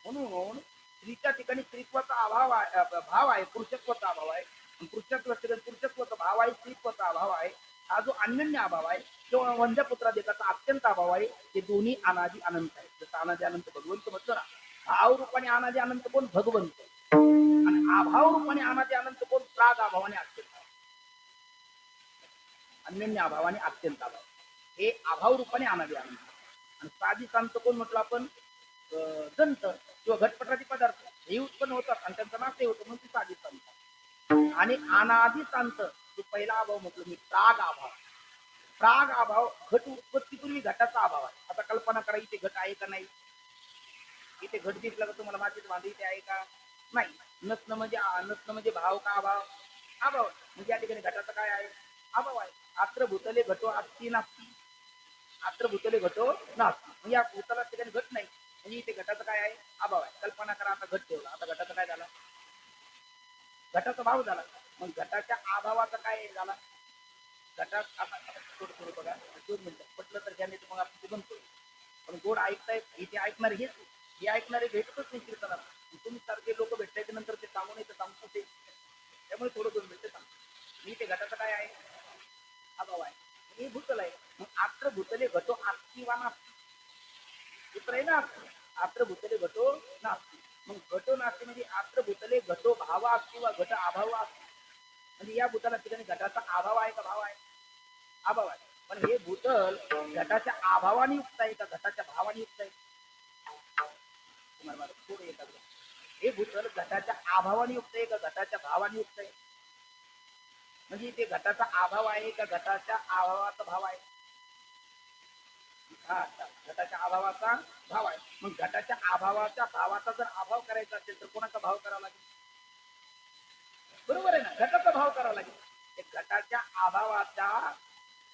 म्हणून स्त्रीच्या ठिकाणी स्त्रीत्वाचा अभाव आहे, भाव आहे, पुरुषत्वाचा अभाव आहे. पुरुषत्वाच्या ठिकाणी पुरुषत्वाचा भाव आहे, स्त्रीत्वाचा अभाव आहे. हा जो अन्यन्य अभाव आहे तो वंद्य पुत्राधिकाचा अत्यंत अभाव आहे. ते दोन्ही अनादि अनंत आहे. जसं अनादि अनंत भगवंत म्हटलं ना, भाव रूपाने अनादि अनंत कोण? भगवंत. आणि अभाव रूपाने अनादि अनंत कोण? प्राग अभावाने अत्यंत. अन्यन्य अभावाने अत्यंत अभाव हे अभाव रूपाने अनादि अनंत. आणि साधी शांत कोण म्हटलं आपण? दंत किंवा घटपटाचे पदार्थ हे उत्पन्न होतात आणि त्यांचा नाश होतो, म्हणून ती साधी शांत. आणि अनादि शांत जो पहिला अभाव म्हटलं मी, प्राग अभाव. प्राग अभाव घट उत्पत्तीपूर्वी घटाचा अभाव आहे. आता कल्पना करा, इथे घट आहे का नाही? इथे घट दिसला का तुम्हाला? मातीत बांधे इथे आहे का? नाही. नसणं म्हणजे भाव का अभाव? अभाव. म्हणजे या ठिकाणी घटाचा काय आहे? अभाव आहे. आत्र भूतले घटो असती नास्ती, आत्र भूतले घटो नास्ती. या भूताला ठिकाणी घट नाही, म्हणजे इथे घटाचा काय आहे? अभाव आहे. कल्पना करा, आता घट ठेवला, आता घटाचा काय झाला? घटाचा भाव झाला. मग घटाच्या अभावाचा काय झाला? घटात आता थोडं थोडं बघा, 2 मिनिटं पटलं तर घ्या, नाही तर मग आपण ते बनतो. पण गोड ऐकतायत इथे ऐकणारे हेच, हे ऐकणारे भेटतच नाही कीर्तनात. तुम्ही सारखे लोक भेटल्याच्या नंतर ते सांगू नाही तर सांगतो ते. त्यामुळे थोडं 2 मिनिटं सांगतो. मी ते घटाचं काय आहे? अभाव आहे. हे भूतल आहे. मग आत्र भूतले घटो आस्ती वा नास्ती. सूत्र आहे ना, आत्र भूतले घटो नास्ती. मग घटो नास्ती म्हणजे आत्र भूतले घटो भाव असती वा घट अभाव असती. म्हणजे या भूताला ठिकाणी घटाचा अभाव आहे का भाव आहे? अभाव आहे. पण हे भूतल घटाच्या अभावाने युक्त आहे का घटाच्या भावाने युक्त आहे? तुम्हाला थोडं येतात. हे भूतल घटाच्या अभावाने युक्त आहे का घटाच्या भावाने युक्त आहे? म्हणजे ते घटाचा अभाव आहे का घटाच्या अभावाचा भाव आहे? हा, घटाच्या अभावाचा भाव आहे. मग घटाच्या अभावाच्या भावाचा जर अभाव करायचा असेल तर कोणाचा भाव करावा लागेल? बरोबर आहे ना, घटाचा भाव करावा लागेल. घटाच्या अभावाच्या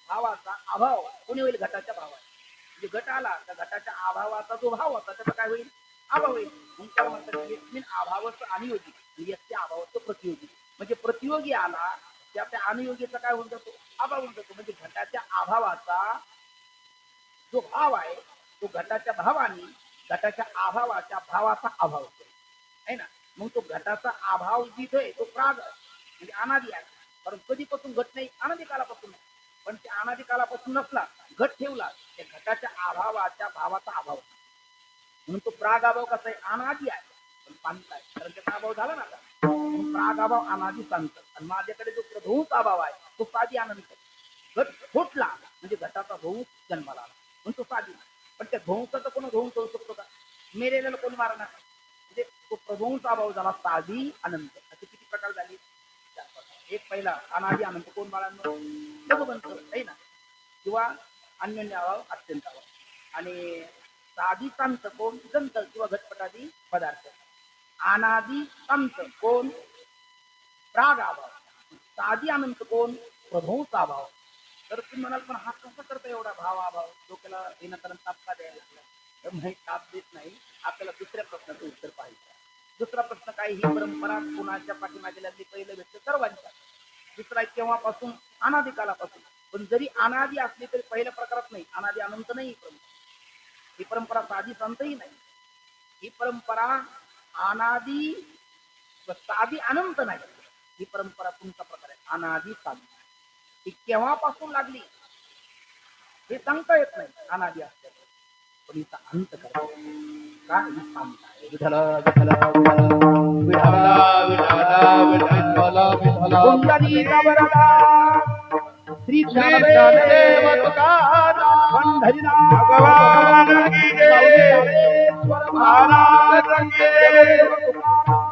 भावाचा अभाव कोणी होईल? घटाच्या भावाचा. म्हणजे घट आला तर घटाच्या अभावाचा जो भाव होता त्याचा काय होईल? अभाव होईल. म्हणून म्हणतात यस्मिन अभावच अनुयोगी, यस्य अभावच प्रतियोगी. म्हणजे प्रतियोगी आला की आपल्या अनुयोगीचा काय होऊन जातो? अभाव होऊन जातो. म्हणजे घटाच्या अभावाचा जो भाव आहे तो घटाच्या भावाने घटाच्या अभावाच्या भावाचा अभाव होतो, आहे ना. मग तो घटाचा अभाव जिथे आहे तो प्राग म्हणजे अनादि आहे. कारण कधीपासून घट नाही? अनादि कालापासून. पण त्या अनादि कालापासून नसला, घट ठेवला, त्या घटाच्या अभावाच्या भावाचा अभाव. म्हणून तो प्राग अभाव कसा आहे? अनादि आहे पण शांत आहे, कारण त्याचा अभाव झाला ना आता. प्राग अभाव अनादि शांत. आणि माझ्याकडे जो प्रध्वंस अभाव आहे तो साधी आनंद. घट फुटला म्हणजे घटाचा ध्वंस जन्माला आला, म्हणून तो साधी. पण त्या ध्वंसाचा कोण ध्वंस होऊ शकतो का? मेलेल्याला कोण मारणार? म्हणजे तो प्रध्वंस अभाव झाला साधी अनंत. असे किती प्रकार झाले? एक पहिला अनादि अनंत कोण बाळांनो लघुवंत आहे ना, किंवा अन्योन्य अभाव अत्यंत अभाव, आणि साधी शांत कोण दंत किंवा घटपटादी पदार्थ. अनादि अंत कोण प्राग अभाव, साधी अनंत कोण प्रभूचा अभाव. तर तुम्ही म्हणाल पण हा कसा करता एवढा भाव अभाव, डोक्याला विनाकारण ताप का द्यायला लागला? तर नाही, ताप देत नाही, आपल्याला दुसऱ्या प्रश्नाचं उत्तर पाहिजे. दुसरा प्रश्न काय, ही परंपरा कुणाच्या पाठीमागे लागली? पहिलं भेटतं सर्वांच्या. दुसरा केव्हापासून? अनादि कालापासून. पण जरी अनादि असली तरी पहिल्या प्रकारात नाही, अनादि अनंत नाही. ही परंपरा साधी संतही नाही. ही परंपरा अनादि साधी अनंत नाही. ही परंपरा तुमचा प्रकार आहे अनादि साधी. ती केव्हापासून लागली हे सांगता येत नाही अनादि असल्यामुळे, पण हिचा अंत करा का ही सांगता आहे. विठ्ठल विठ्ठल विठ्ठल कुंडलीचा वरदा श्री ज्ञानदेव तुकाराम पंढरीनाथ भगवान की जय, महाराज की जय,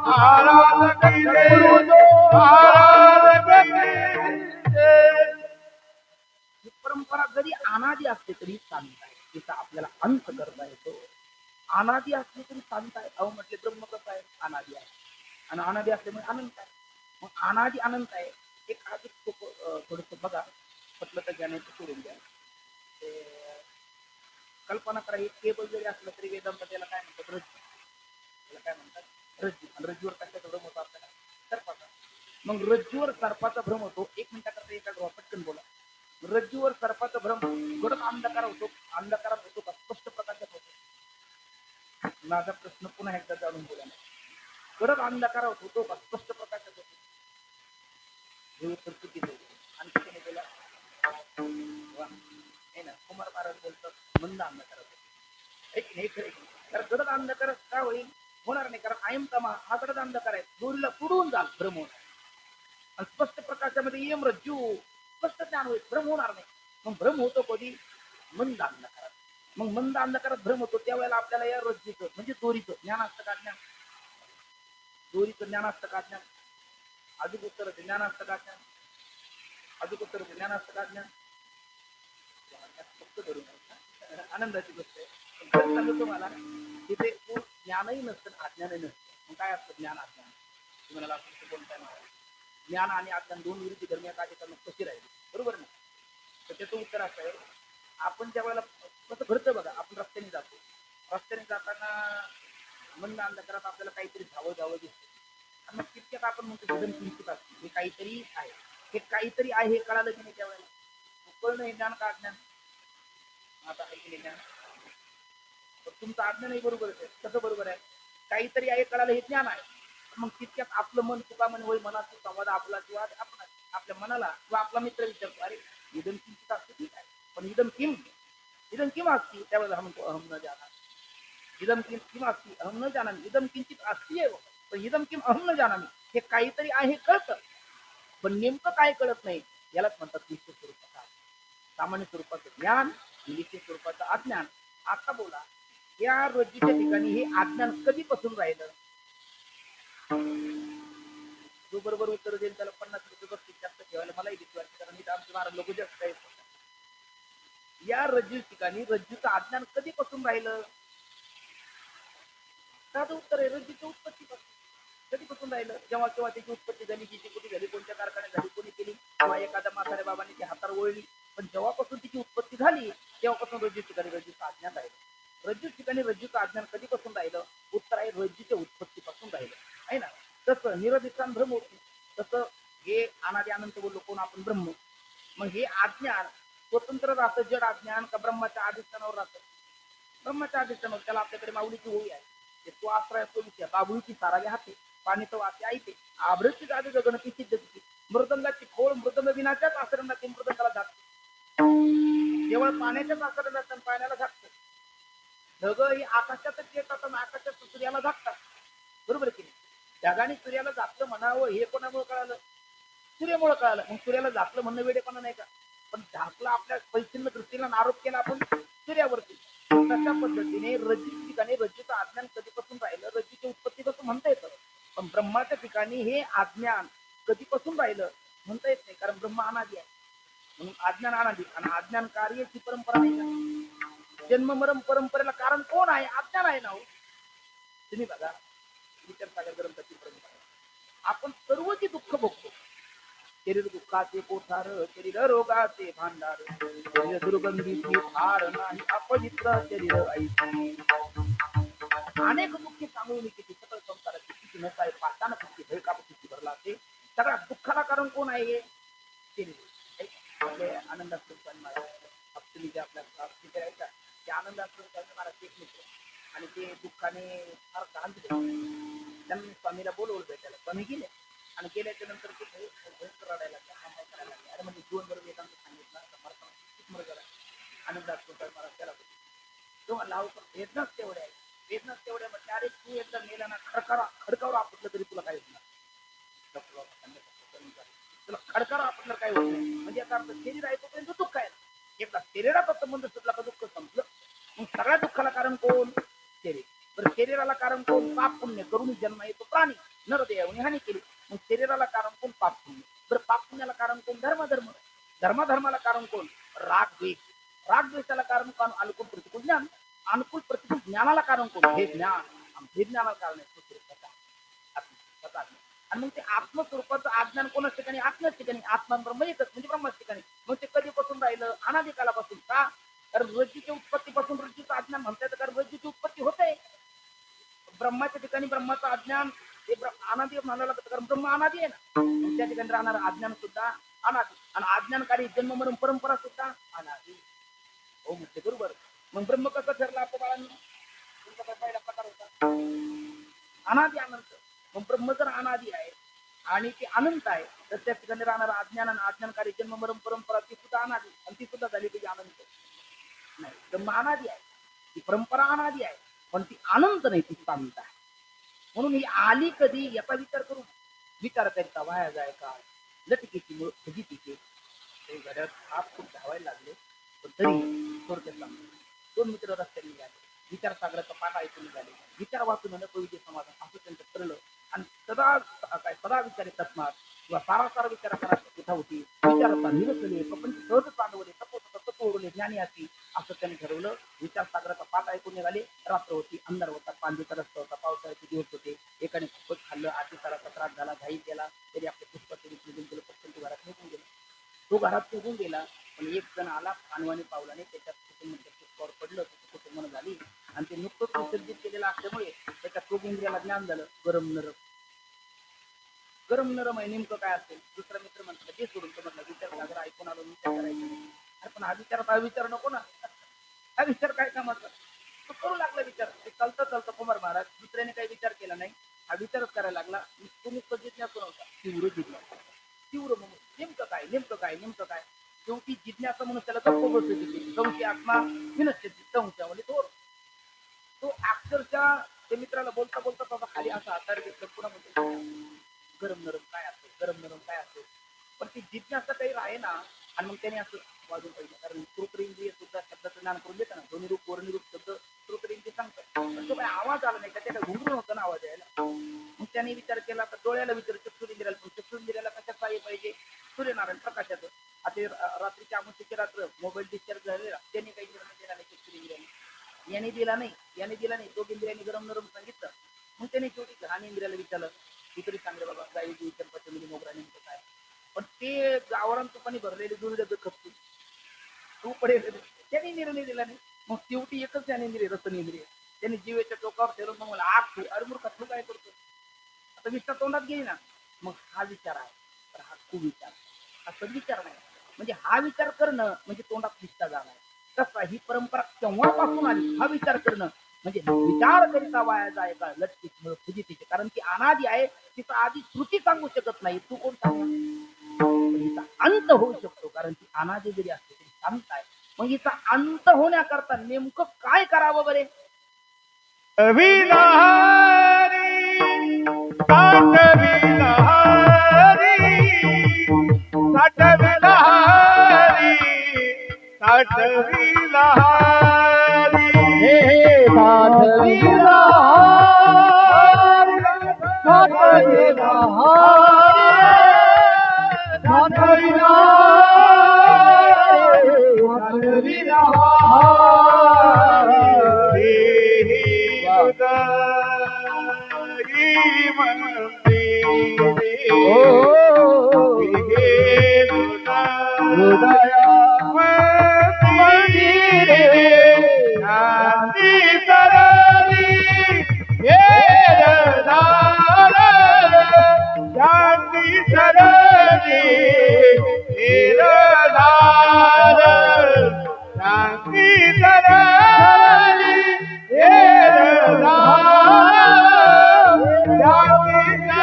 महाराज की जय, महाराज की जय. ही परंपरा जरी अनादि असली तरी शांत आहे, तिचा आपल्याला अंत करता येतो. अनादि असली तरी शांत आहे. अहो म्हटले ब्रह्म कसं आहे? अनादि आहे, आणि अनादि असल्यामुळे अनंत आहे. मग अनादि अनंत आहे. एक अधिक थोडस बघा, म्हटलं तर ज्ञानाचं सोडून द्या. कल्पना करा, एक केबल जरी असलं तरी वेदांत त्याला काय म्हणतात? रज्जू. त्याला काय म्हणतात? रज्जू. आणि रज्जूवर कशाचा भ्रम होतो आपल्याला? सर्पाचा. मग रज्जूवर सर्पाचा भ्रम होतो. एक मिनिटाकरता एका पटकन बोला. रज्जूवर सर्पाचा भ्रम गडद अंधकार होतो, अंधकारात होतो का स्पष्ट प्रकाशात होतो? माझा प्रश्न पुन्हा एकदा जाणून बोला. गडद अंधकारात होतो का स्पष्ट प्रकाशात होतो? हे उत्तर चुकीचं आहे. आणि किती बोला हे ना, कुमार महाराज बोलतात मंद अंधकारात होतो. एक नाही खरं. कारण गडद अंधकार का होईल? होणार नाही. कारण आयम तमा हा गडद अंधकार आहे, दोरीला पुढून जाल भ्रम होणार. आणि स्पष्ट प्रकाशामध्ये येम रज्जू स्पष्ट ज्ञान होईल, भ्रम होणार नाही. मग भ्रम होतो कधी? मंद अंधकारात. मग मंद अंधकारात भ्रम होतो त्यावेळेला आपल्याला या रज्जूचं म्हणजे दोरीचं ज्ञान असतं का? ज्ञान दोरीचं ज्ञान असतं का? ज्ञान अधिक उत्तर ज्ञान असतं का? ज्ञान अधिक उत्तर ज्ञान असतं का? ज्ञान फक्त धरून आनंदाची गोष्ट आहे. सांगतो तुम्हाला, तिथे ज्ञानही नसतं अज्ञानही नसतं. मग काय असतं ज्ञान अज्ञान? तुम्हाला कोणता ज्ञान आणि अज्ञान दोन विरुद्ध धर्म एका ठिकाणी कशी राहील? बरोबर ना? तर त्याचं उत्तर असं आहे, आपण ज्या वेळेला कसं घडतं बघा, आपण रस्त्याने जातो, रस्त्याने जाताना मंद अंधकारात आपल्याला काहीतरी धावं दिसतं. आणि मग तितक्यात आपण म्हणतो जण किंचित असते, हे काहीतरी आहे, हे काहीतरी आहे हे कळालं की नाही त्यावेळेला? कळणं हे ज्ञान का अज्ञान? आता ऐकले ज्ञान. तर तुमचं अज्ञानही बरोबरच आहे. कसं बरोबर आहे? काहीतरी आहे कळालं हे ज्ञान आहे. मग तितक्यात आपलं मन चुका म्हणे होय, मनाचा संवाद आपला किंवा आपण आपल्या मनाला किंवा आपला मित्र विचारतो, अरे इदम किंचित असते ठीक आहे, पण इदम किम असती? त्यावेळेला हम म्हणतो अहम न जाना. इदम किम असती अहम न जाना, इदम किंचित असती आहे, पण इदम किम अहम न जाना. हे काहीतरी आहे कळतं, पण नेमकं काय कळत नाही. यालाच म्हणतात निश्चित स्वरूपाचं सामान्य स्वरूपाचं ज्ञान, निश्चित स्वरूपाचं अज्ञान. आता बोला, या रज्जूच्या ठिकाणी हे अज्ञान कधीपासून राहिलं? जो बरोबर उत्तर देईल त्याला 50 रुपये बक्षीस जास्त ठेवायला मलाही भीती वाटते, कारण इथं आमचे महाराज लोक जास्त आहेत. या रज्जू ठिकाणी रज्जूचं अज्ञान कधीपासून राहिलं? साधं उत्तर आहे, रज्जूच्या उत्पत्तीपासून. कधीपासून राहिलं? जेव्हा केव्हा त्याची उत्पत्ती झाली, किती कुठे झाली, कोणत्या कारखान्यात झाली, कोणी केली, किंवा एखाद्या म्हाताऱ्या बाबांनी ती हातार ओळली. पण जेव्हापासून तिची उत्पत्ती झाली तेव्हापासून रज्जू ठिकाणी रज्जूचं अज्ञान राहिलं. रज्जू ठिकाणी रज्जूचं अज्ञान कधीपासून राहिलं? उत्तर आहे रज्जूच्या उत्पत्तीपासून राहिलं आहे ना. तसं निरधिष्ठान भ्रम होती, तसं हे अनादि अनंत बोललो कोण आपण? ब्रह्म. मग हे अज्ञान स्वतंत्र राहतं जड अज्ञान का ब्रह्माच्या अधिष्ठानावर राहतं? ब्रह्माच्या अधिष्ठानावर. त्याला आपल्याकडे माऊलीची होई आहे, ते तो आश्रय तो विषय बाबुळीची सारावी हाते पाणी तो वाचे ऐते आभ्रची जादू गगनती सिद्ध तिची मृदंगाची खोळ मृदंग विनाच्याच आचरणात मृदंगाला झाकते. केवळ पाण्याच्याच आचरणात पाण्याला झाकतं. ढग ही आकाशातच येतात आणि आकाशात सूर्याला झाकतात. बरोबर की नाही? ढगाने सूर्याला झाकलं म्हणावं हे कोणामुळे कळालं? सूर्यामुळे कळालं. मग सूर्याला झाकलं म्हणणं वेडेपणा नाही का? पण झाकलं आपल्या परिच्छिन्न दृष्टीला आरोप केला आपण सूर्यावरती. तशा पद्धतीने रज्जू ठिकाणी रज्जूचं अज्ञान कधीपासून राहिलं? रज्जूची उत्पत्ती कसं म्हणता येतं, पण ब्रह्माच्या ठिकाणी हे अज्ञान कधीपासून राहिलं? म्हणता येत नाही, कारण ब्रह्म अनादी आहे म्हणून अज्ञान अनादी, आणि अज्ञान कार्याची परंपरा नाही का? जन्म मरण परंपरेला कारण कोण आहे? अज्ञान आहे ना हो. तुम्ही बघा विचारसागर ग्रंथाची परंपरा, आपण सर्व जे दुःख भोगतो, शरीर दुःखाचे कोठार, शरीर रोगाचे भांडार, शरीर दुर्गंधीची फार नाही, अपवित्र शरीर ऐसी, अनेक दुःखी सांगून किती सकळ संसाराची किती नसाय, पाताना किती भयकापती भरला ते सगळ्या दुःखाला कारण कोण आहे? शरीर. आपले आनंदात महाराज जे आपल्या ते आनंदात महाराज एक मित्र, आणि ते दुःखाने फार ताण दिले. त्यांनी स्वामीला बोलवलं भेटायला. स्वामी गेले, आणि गेल्याच्या नंतर ते भयंकर रडायला लागले. अरे म्हणजे जीवन बरोबर एकांत सांगितलं आनंदात महाराज त्याला तो म्हणला वेदनाच तेवढ्या आहे, वेदनाच तेवढ्या म्हटलं. अरे तू एकदा मेला ना, खडकावर आपटलं तरी तुला काय होणार? तुला खडकावर आपटलं काय होत नाही. म्हणजे आता शरीर आहे तोपर्यंत दुःख आहे. एकदा शरीराचा संबंध सुटला का दुःख संपलं. मग सगळ्या दुःखाला कारण कोण? शरीर. तर शरीराला कारण कोण? पाप पुण्य करून जन्म येतो प्राणी, नरदेवाने हानी केली. मग शरीराला कारण कोण? पाप पुण्य. बरं पाप पुण्याला कारण कोण? धर्माला कारण कोण? राग द्वेषाला कारण कोण? अनुकूल प्रतिकूल ज्ञान. अनुकूल प्रतिकूल ज्ञानाला कारण कोण? हे ज्ञान. हे ज्ञानाला कारण आहे स्वतः. आणि मग ते आत्मस्वरूपाचं अज्ञान कोणाच ठिकाणी? आत्म्याच ठिकाणी. आत्मा ब्रह्म एकच म्हणजे ब्रह्माच ठिकाणी. मग ते कधीपासून राहिलं? अनादी कालापासून. का? कारण रज्जूच्या उत्पत्तीपासून रज्जूचं अज्ञान म्हणता येतं, कारण रज्जूची उत्पत्ती होते. ब्रह्माच्या ठिकाणी ब्रह्माचं अज्ञान हे अनादी म्हणायला लागतं, कारण ब्रह्म अनादी आहे ना. त्या ठिकाणी राहणार अज्ञान सुद्धा अनादी, आणि अज्ञानकारी जन्म मरण परंपरा सुद्धा अनादी. हो म्हणते बरोबर. मग ब्रह्म कसं ठरलं आपल्या बाळांनी? तुमचा पहिला प्रकार होता अनादी अनंत. मग ब्रह्म जर अनादी आहे आणि ते अनंत आहे, तर त्या ठिकाणी राहणार अज्ञान आणि अज्ञानकारी जन्म मरण परंपरा ती सुद्धा अनादी, आणि ती सुद्धा झाली पाहिजे अनंत. नाही, ब्रह्म अनादी आहे, ती परंपरा अनादी आहे, पण ती अनंत नाही, ती शांत आहे. म्हणून ही आली कधी याचा विचार करून विचार करता वाया जाय का? लटकेची मुळ फजितीचे ते घड्यात हात खूप धावायला लागले, पण तरी थोडक्यात सांगतो. दोन मित्र रस्त्याने निघाले, विचार सागराचा पाठ ऐकून निघाले. विचार वाचून नकविजय समाधान असं त्यांचं ठरलं, आणि सदा विचार येतात मार किंवा सारा विचार करायची कथा होती. विचारता निरसले प्रपंच सहज चांदवले, तत्व ओरले ज्ञानी असी, असं त्यांनी ठरवलं. विचार सागराचा पाठ ऐकून निघाले. रात्र होती, अंधार होता, पांदीचा रस्ता होता, पावसाळ्याचे दिवस होते. एकाने खूपच खाल्लं, अतिसाराचा त्रास झाला, घाई केला, तरी आपले पुष्पाचे निघून गेलं, पटकन घरात निघून गेला. तो घरात निघून गेला, पण एक जण आला पानवानी पावलाने त्याच्यात पुष्पावर पडलं, त्याची कुटुंब झाली, आणि ते नुकतंच विसर्जित केलेलं असल्यामुळे त्याच्या टोक इंद्रियाला ज्ञान झालं. गरम नरम आहे, नेमकं काय असेल? दुसरा मित्र म्हटलं ते सोडून, तो म्हटलं विचार सागर ऐकून आलो, विचार करायचं नाही. अरे पण हा विचार नको ना, हा विचार काय कामाचा? तो करू लागला विचार. ते चालतं कुमार महाराज दुसऱ्याने काही विचार केला नाही, हा विचारच करायला लागला. तुम्ही जिज्ञासा नव्हता, तीव्र जिज्ञासा. तीव्र म्हणून नेमकं काय शेवटी जिज्ञासा म्हणून त्याला गप्प बसवली. संशय आत्मा विनश्यती संशय म्हणजे तो अक्षरशः ते मित्राला बोलता तसा खाली असा आधार घेतला. पुन्हा म्हणतो गरम नरम काय असेल, पण ती जिज्ञासा काही आहे ना. आणि मग त्याने असं वाजून पाहिजे, कारण श्रोत्रेंद्रिय सुद्धा शब्दाचं ज्ञान करून देतं ना. ध्वनी रूप वर्णनिरूप शब्द श्रोत्रेंद्रिय सांगतात, पण तो काही आवाज आला नाही का, त्याला घुंगरून होतं ना आवाज यायला. मग त्याने विचार केला, तर डोळ्याला विचार चक्षुरेंद्रियाला, पण चक्षुरेंद्रियाला कशाचं आहे पाहिजे? सूर्यनारायण प्रकाशाचं. आता रात्रीच्या अमावस्येची रात्र मोबाईल डिस्चार्ज झालेला, त्याने काही निर्णय दिला नाही चक्षुरेंद्रियाने, याने दिला नाही. तो इंद्रियाने गरम नरम सांगितलं. मग त्याने शेवटी घाण इंद्रियाला विचारलं, तू तरी सांगले बाबा गाई चंपाच्या मुली मोगरा नेमकं काय? पण ते गावरान तुपाने भरलेले दूध डबे खपतो तू पडेल, त्याने निर्णय दिला नाही. मग शेवटी एकच ज्ञानेंद्रिय रसनेंद्रिय त्याने जीवेच्या टोकावर ठेवून मग मला आग तू, अरे मूर्खा तू काय करतो? आता विचार तोंडात गेली ना. मग हा विचार आहे, तर हा कुविचार, हा सद्विचार नाही. म्हणजे हा विचार करणं म्हणजे तोंडात निष्ठा झाला. तसा ही परंपरा केव्हापासून आली? हा विचार करणं म्हणजे विचार करिता वाया जाय का? लटकीत फुजितीचे, कारण ती अनादी आहे, तिचा आधी श्रुती सांगू शकत नाही. तू कोण सांगणार? हिचा अंत होऊ शकतो, कारण ती अनादी जरी असते तरी शांत आहे. मग हिचा अंत होण्याकरता नेमकं काय करावं बरे? साठविला साठविला हृदया मंदिरे शांती सरली हेरदार शांती सरली हेरदार शांती सरली हेरदार शांती सरली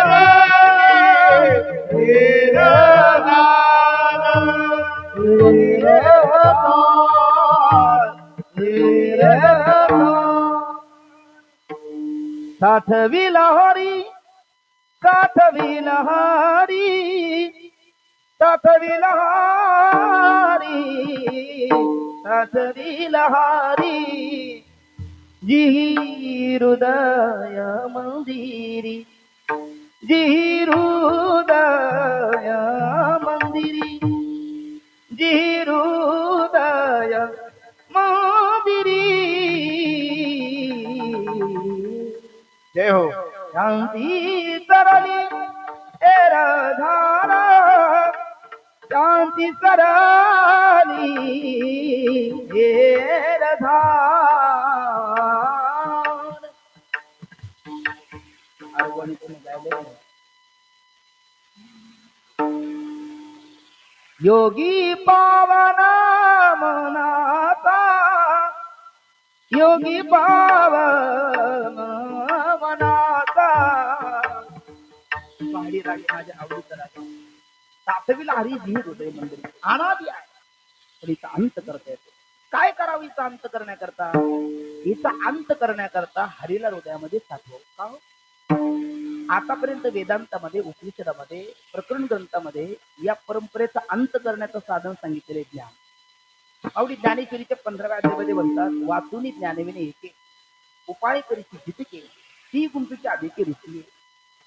साठविला हरी साठविला हरी साठविला हरी साठविला हरी जी हृदय मंदिरी जी हृदय मंदिरी जी हृदय मंदिरी जय हो शांती सरली एरधारा शांती सरली एरधार आरवणी तुम्ही गायले योगी पावना मनाता योगी पावन मनाता पहाडी रागे माझ्या आवडीचं रागे साठविला हरी जी हृदय मंदिर अनादी आहे पण हिचा अंत करता येतो काय करावं हिचा अंत करण्याकरता हिचा अंत करण्याकरता हरीला हृदयामध्ये साठवू का हो? आतापर्यंत वेदांतामध्ये उपनिषदामध्ये प्रकरण ग्रंथामध्ये या परंपरेचा अंत करण्याचं साधन सांगितलेले ज्ञान आवडी ज्ञानेश्वरीच्या 15व्या अध्यायामध्ये म्हणतात वाचूनी ज्ञानविने एके उपाय करीची जितके ती गुंफीची आधीची ऋषी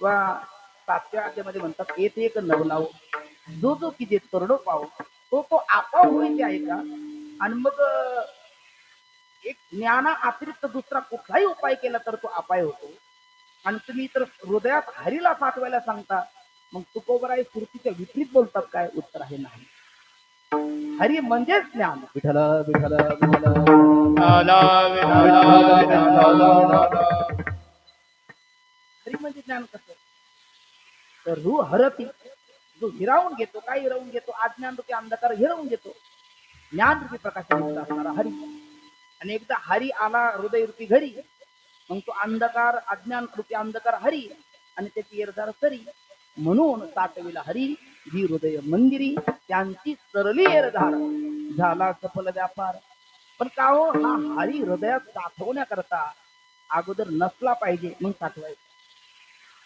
वा 7व्या अध्यायामध्ये म्हणतात येत एक नवलाव जो जो की जे तरुण पाव तो आपाव होईल ते आहे का आणि मग एक ज्ञाना अतिरिक्त दुसरा कुठलाही उपाय केला तर तो अपाय होतो आणि तुम्ही तर हृदयात हरीला साठवायला सांगता मग तुकोबराय स्फूर्तीच्या विपरीत बोलतात काय उत्तर आहे नाही हरी म्हणजेच ज्ञान विठ्ठल विठ्ठल विठ्ठल हरी म्हणजे ज्ञान कसं तर रू हरती जो हिरावून घेतो काय हिरावून घेतो अज्ञान रूपी अंधकार हिरावून घेतो ज्ञान रूपी प्रकाशाने असणारा हरी आणि एकदा हरी आला हृदय रूपी घरी मग तो अंधकार अज्ञान रूपी अंधकार हरी आणि त्याची एरदार सरी म्हणून साठविला हरी जी हृदय मंदिरी त्यांची सरली एरधार झाला सफल व्यापार पण का हो हा हरी हृदयात साठवण्याकरता अगोदर नसला पाहिजे मग साठवायचा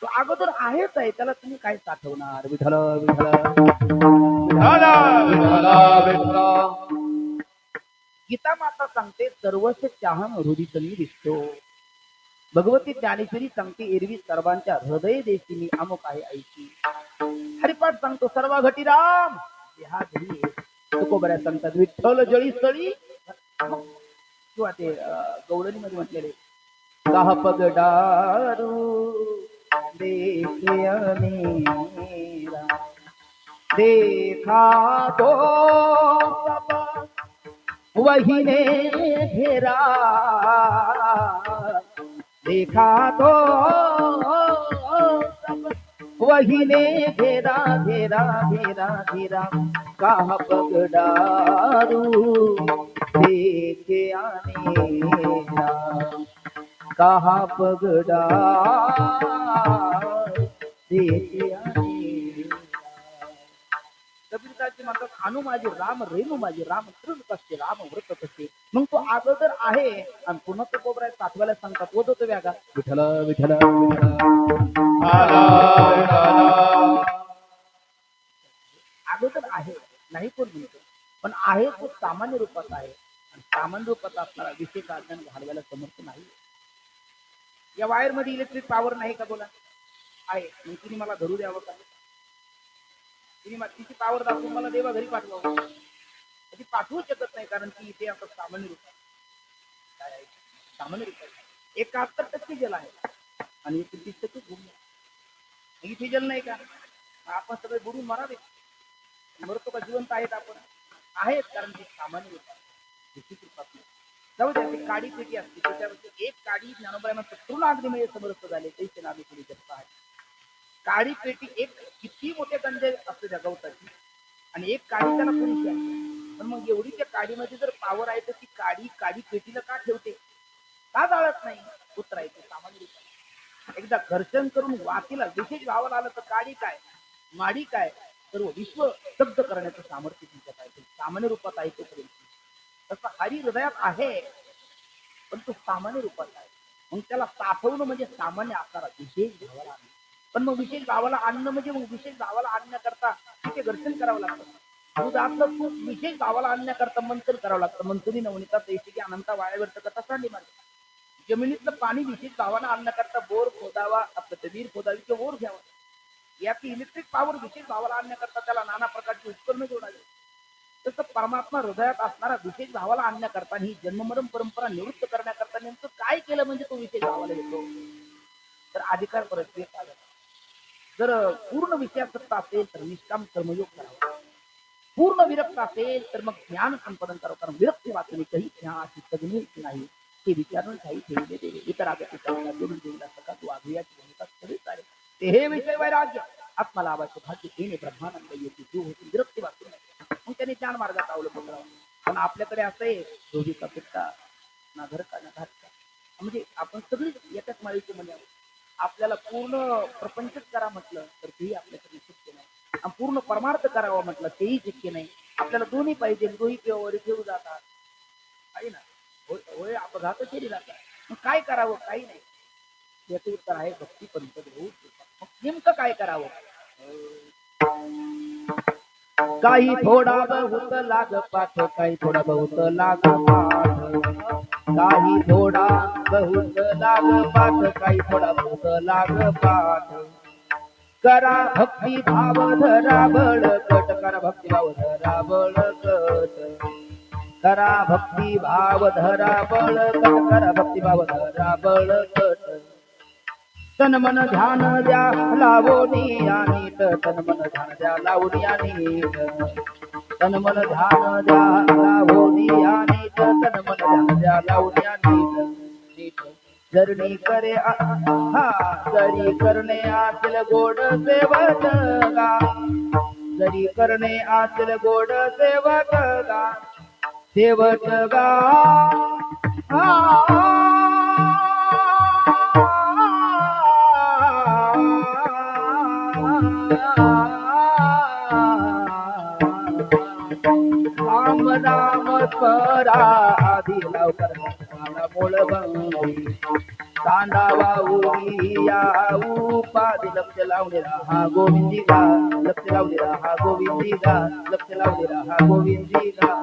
तो अगोदर आहेच आहे त्याला तुम्ही काय साठवणार विठ्ठल विठ्ठल गीता माता सांगते सर्वस्व चाहन हृदयी दिसतो भगवती ज्ञानेश्वरी सांगते एरवी सर्वांच्या हृदय देशिनी अमुक आहे ऐकी हरिपाठ सांगतो सर्व घटी राम हा घरी तुकोबऱ्या सांगतात विठ्ठल जळी स्थळी किंवा ते गवळणी मध्ये म्हटलेले काह पगडारू देखा तो सब वही ने घेरा देखा तो सब वही ने घेरा घेरा घेरा घेरा कहा पगडारू देखे आने कहा पगडार देखे आने कबीरदासजी म्हणतात अनु माझे राम रेणू माझे राम तृण कसे राम व्रत कसे मग तो अगोदर आहे आणि पुन्हा तो कोबरा साठवायला सांगतात तो तो व्यागा विठ्ठल विठ्ठल अगोदर आहे नाही कोण म्हणतो पण आहे तो सामान्य रूपात आहे आणि सामान्य रूपात असणारा विशेष अज्ञान घालवायला समर्थ नाही या वायर मध्ये इलेक्ट्रिक पॉवर नाही का बोला आहे मग तुम्ही मला धरू द्यावं का तिची पावर दाखवून मला देवा घरी पाठवावं, ती पाठवू शकत नाही, कारण की इथे आता सामान्य रूप काय आहे, सामान्य रूप आहे. 71% जल आहे आणि 29% भूमी आहे. इथे जल नाही का, आपण सगळे बुडून मरावे. मरतो का, जिवंत आहेत आपण, आहेत, कारण की सामान्य रूप आहे. जाऊ द्या, ती काडी पेटी असते, त्याच्यावरती एक काडी ज्ञानोबांना पूर्ण अग्निमय समर्थ झाले, त्याचे नामे थोडी जपत आहे. काडी पेटी एक किती मोठे गंजे असते त्या गवताची, आणि एक काडी त्याला पुरुष आहे. पण मग एवढी त्या काडीमध्ये जर पावर आहे, तर ती काडी पेटीला का ठेवते, का जाळत नाही, उतरायचे सामान्य रूप. एकदा घर्षण करून वातीला विशेष भावाला आलं तर काडी काय, माडी काय, सर्व विश्व स्तब्ध करण्याचं सामर्थ्य तुमच्यात आहे. सामान्य रूपात आहे तोपर्यंत. तसं हरी हृदयात आहे, पण तो सामान्य रूपात आहे. मग त्याला साठवणं म्हणजे सामान्य आकारात विशेष भावाला आणणं. पण मग विशेष भावाला आणणं म्हणजे मग विशेष भावाला आणण्याकरता तिथे घर्षण करावं लागतं. दुधातलं तूप विशेष भावाला आणण्याकरता मंथन करावं लागतं. मंथुनी नवनीता तैसिकी अनंता वाळ्यावरचं कथा सांडली मार्ग. जमिनीतलं पाणी विशेष भावाला आणण्याकरता बोर खोदावा, आपलं विहीर खोदावी किंवा बोर घ्यावा. याची इलेक्ट्रिक पॉवर विशेष भावाला आणण्याकरता त्याला नाना प्रकारची उपकरणं जोडावी. तसं परमात्मा हृदयात असणारा विशेष भावाला आणण्याकरता, ही जन्ममरण परंपरा निवृत्त करण्याकरता नेमकं काय केलं म्हणजे तो विशेष भावाला येतो. तर अधिकार परस्पर आला. जर पूर्ण विषयासक्ता असेल तर निष्काम कर्मयोग करावा. पूर्ण विरक्त असेल तर मग ज्ञान संपादन करावं. कारण विरक्ती वाचणे काही ज्ञान सगळे नाही, ते विचारून काही ठेवले देवे इतर आगतीला सकाळ वाघुयाची भूमिका सगळे चालेल. ते हे विषय वैराग्य आत्मलाभाचे भाग्य येणे ब्रह्मानंद येते जीव होती विरक्ती वाचून मग त्याने ज्ञान मार्गात अवलंबून करावं. पण आपल्याकडे असं आहे, दोघीचा पित्ता ना घर का ना घात का, म्हणजे आपण सगळी एकाच माळीची म्हणजे आपल्याला पूर्ण प्रपंचच करा म्हटलं तर तेही आपल्याकडे शक्य नाही, आणि पूर्ण परमार्थ करावं म्हटलं तेही शक्य नाही. आपल्याला दोन्ही पाहिजे, दोन्ही केव्हा घेऊ जातात आहे ना, होय अपघात केली जातात. मग काय करावं, काही नाही. याचं उत्तर आहे भक्ती पंथ. मग नेमकं काय करावं, काही थोडा बहुत लाग पाठ, काही थोडा बहुत लाग पाठ, काही थोडा बहुत लाग पाठ, काही थोडा बहुत लाग पाठ. करा भक्ती भाव धरा बळकट, करा भक्ती भाव धरा बळकट, करा भक्ती भाव धरा बळकट, करा भक्ती भाव धरा बळकट. तन मन ध्यान द्या लावणी आणि तन मन ध्यान द्या लावणी आणि तन मन ध्यान द्या लावणी आणि तन मन ध्यान द्या लावणी आणि जरणी करे हा जरी करणे आतील गोड सेवक गा, जरी करणे आतील गोड सेवक गा, सेवक गा राम राम परा आधी लवकर मला मूळ बंदी कांदावा उरिया उपाधी लक्ष लावले राहा गोविंदी गा, लक्ष लावले राहा गोविंदी गा, लक्ष लावले राहा गोविंदी गा.